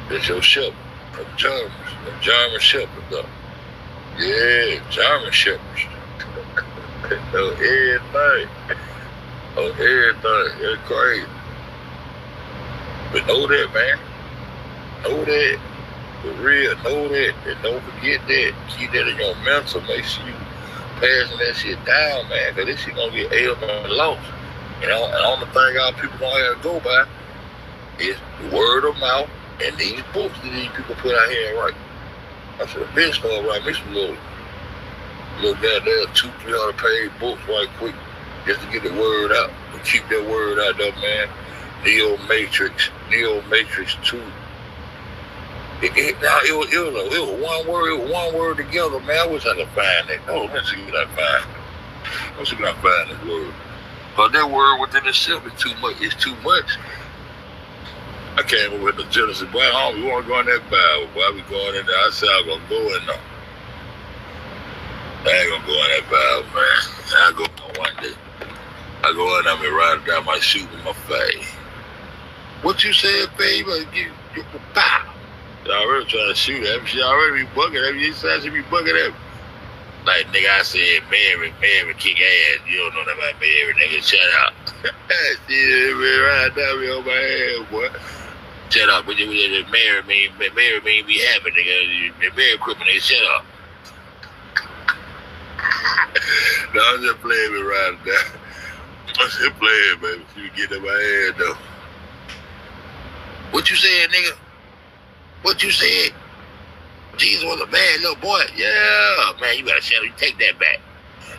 That's your shepherd. From Germans. The German shepherd though. Yeah, German shepherds. On everything. On everything. It's crazy. But know that, man. Know that. For real, know that. And don't forget that. Keep that in your mental. Make sure you passing that shit down, man. Because this shit gonna get ailment and lost. You know, and the only thing our people gonna have to go by is word of mouth and these books that these people put out here and write. I should have been started writing me some little goddamn 200-300 page books right quick just to get the word out. And keep that word out there, man. Neo Matrix 2. It was one word together, man. I wish I could find it. Oh, let's see what I find. Let's see what I find this word. But that word within itself is too much. It's too much. I came up with the Genesis. Boy, we want to go in that Bible. Boy, we going in there. I said I'm gonna go in there. I ain't gonna go in that Bible, man. I go in one day. I go in there and write it down my shoe with my face. What you said, baby? You pow. Y'all already trying to shoot at me. She already be bugging at me. You said she be bugging at me. Like, nigga, I said, Mary, kick ass. You don't know nothing about Mary, nigga. Shut up. Shit, man, right down me on my head, boy. Shut up. What Mary mean be happy, nigga. The Mary equipment, nigga, shut up. No, I'm just playing me right now. I'm just playing, baby. You get in my head, though. What you said, nigga? What you said? Jesus was a bad little boy. Yeah, man, you gotta shut up. You take that back.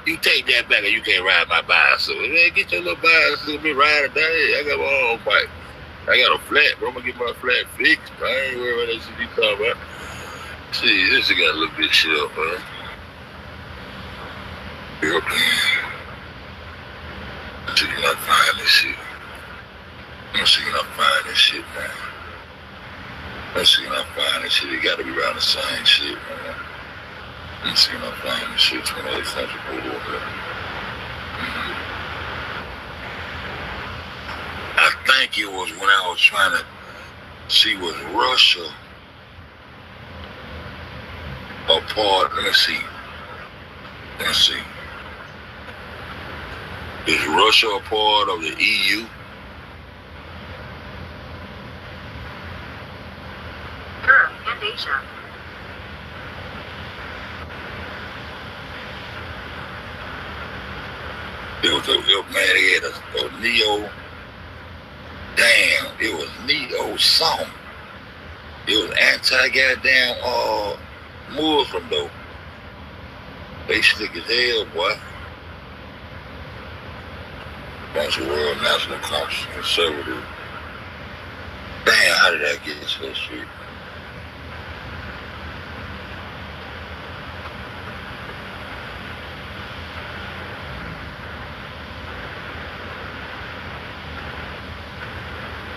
You take that back or you can't ride my bicycle. Man, get your little bicycle, be riding down here. I got my own bike. I got a flat, bro. I'm gonna get my flat fixed. I ain't worried about that shit you talking about. See, this shit gotta look this shit up, man. Yep. See, you not find this shit. Let's see, you not find this shit, man. Let's see, I find this shit. It got to be around the same shit, man. Let's see, I find this shit. 28th century war. I think it was when I was trying to see was Russia a part. Let me see. Is Russia a part of the EU? And Asia. It was man, they had a neo. Damn, it was neo something. It was anti-goddamn Muslim though. They slick as hell, boy. Bunch of world national conservative. Damn, how did I get to that shit?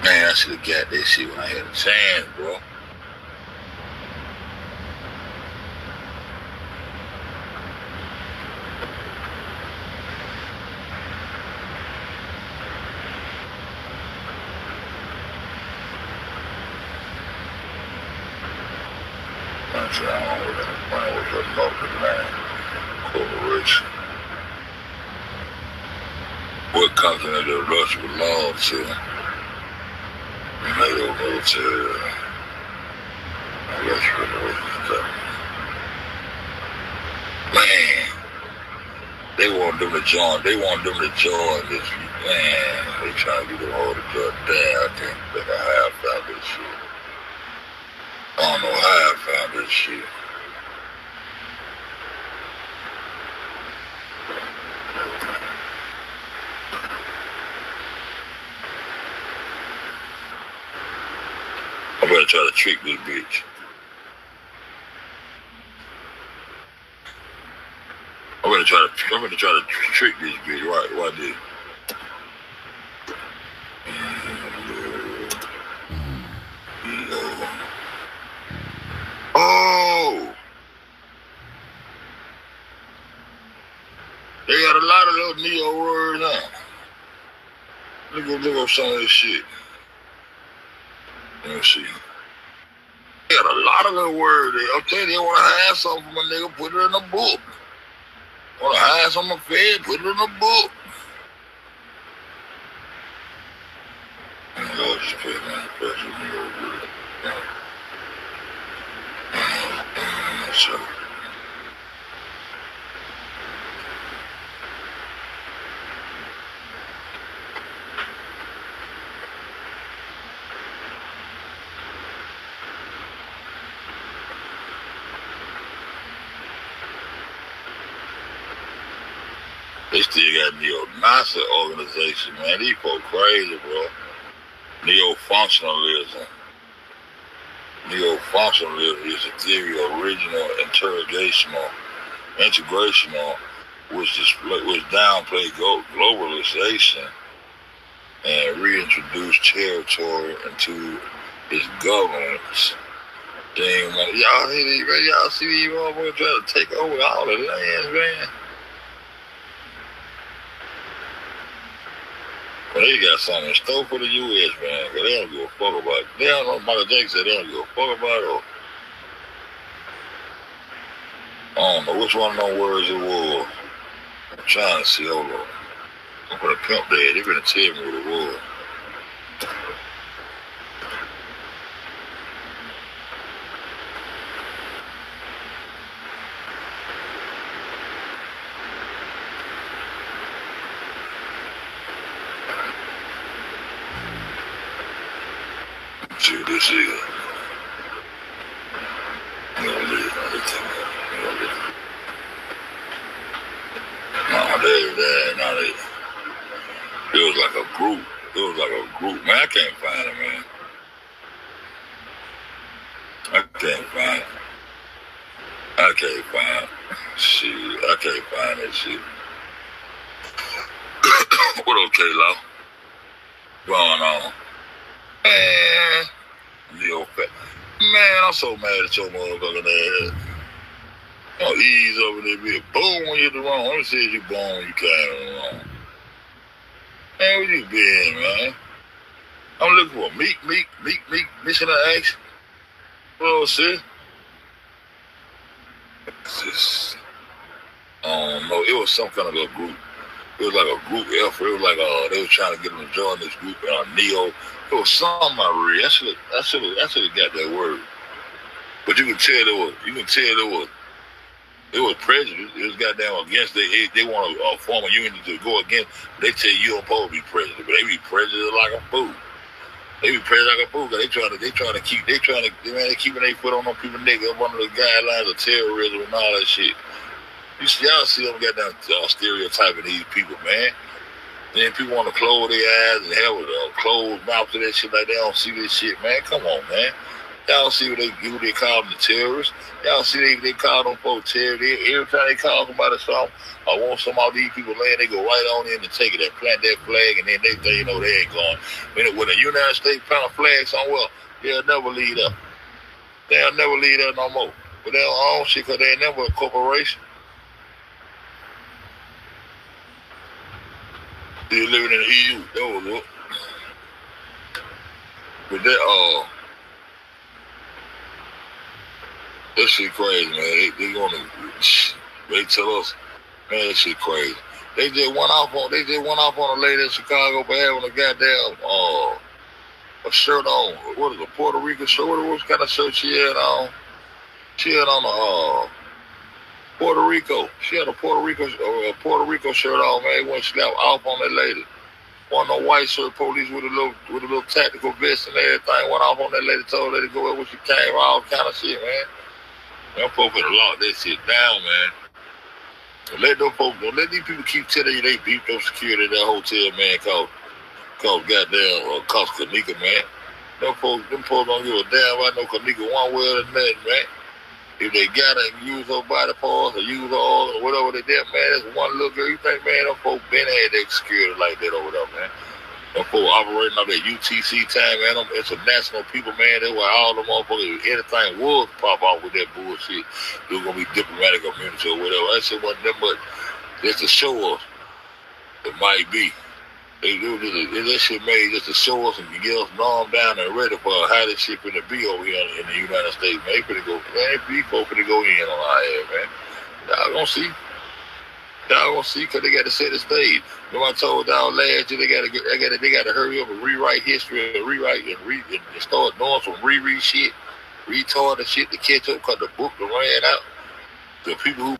Man, I should have got that shit when I had a chance, bro. Corporation. What company the Rush belonged to? NATO military. Man, they want them to join. They want them to join this. Man, they trying to get them all together. Damn, I can't think of how I found this shit. I don't know how I found this shit. I'm gonna try to trick this bitch. I'm gonna try to trick this bitch. Why this? Oh, they got a lot of little neo words now. Look up some of this shit. Let me see. They got a lot of little words there. I'm telling you, they want to hide something from a nigga, put it in a book. Want to hide something from the Fed, put it in a book. They still got neo-Nazi organization, man. These folks crazy, bro. Neo-functionalism. Neo-functionalism is a theory of original integrational, which downplay globalization and reintroduce territory into its governance. Damn, man. Y'all see these motherfuckers trying to take over all the lands, man. Well, they got something in store for the U.S., man, because they don't give a fuck about it. They don't know, Michael Jackson said they don't give a fuck about it. I don't know which one of them words it was. I'm trying to see, hold on. I'm gonna pimp that. They gonna tell me what it was. See what this is. It was like a group. Man, I can't find it, man. I can't find it. Shit, I can't find that shit. What up, K-Lo? Going on? Man, man, I'm so mad at your motherfucking ass. Oh, ease over there, bitch. Boom, when you hit the wrong. Let me see if you born when you came wrong. Man, where you been, man? I'm looking for meek, mission of action. Well, sis. Just, I don't know. It was some kind of a group. It was like a group effort. It was like they were trying to get them to join this group. Neo. It was something I read. I should have got that word. But you can tell there was It was prejudice. It was goddamn against they want a form of unity to go against. They tell you don't supposed to be prejudiced, but they be prejudiced like a fool. They be prejudiced like a fool because they trying to keep they keeping their foot on them people neck up under the guidelines of terrorism and all that shit. Y'all see them goddamn stereotyping these people, man. Then people want to close their eyes and have a closed mouth to that shit like they don't see this shit, man. Come on, man. Y'all see what they call them the terrorists. Y'all see they call them folks terrorists. Every time they call somebody something, I want some of these people laying, they go right on in and take it and plant that flag, and then they think, you know, they ain't going. When the United States plant a flag somewhere, they'll never leave up. They'll never leave up no more. But they don't own shit because they ain't never a corporation. They're living in the EU. That was it. But that shit crazy, man. They tell us, man, that shit crazy. They just went off on a lady in Chicago for having a goddamn a shirt on. What is it, a Puerto Rico shirt? What kind of shirt she had on? She had on a Puerto Rico. She had a Puerto Rico shirt on, man. When she got off on that lady. One of the white shirt police with a little tactical vest and everything went off on that lady, told her to go where she came, all kind of shit, man. Them folks could have locked that shit down, man. Don't let these people keep telling you they beefed up security at that hotel, man, cause goddamn cost Kanika, man. Them folks don't give a damn about no Kanika one way or another, man. If they got her and use her body parts or use her organ or whatever they did, man, that's one little girl. You think, man, them folks been had their security like that over there, man. Them folks operating on that UTC time, man. It's a national people, man. That's why all the motherfuckers, if anything was pop off with that bullshit, it was going to be diplomatic immunity or whatever. That shit wasn't that much. Just to show us it might be. They do this shit made just to show us and get us numbed down and ready for how this shit finna be over here in the United States, man. They finna go, man. People finna go in on our head, man. Y'all gonna see. Y'all gonna see, cause they gotta set the stage. You know, I told y'all last year they gotta hurry up and rewrite history and start doing some reread shit, retarded shit to catch up, cause the book done ran out. The people who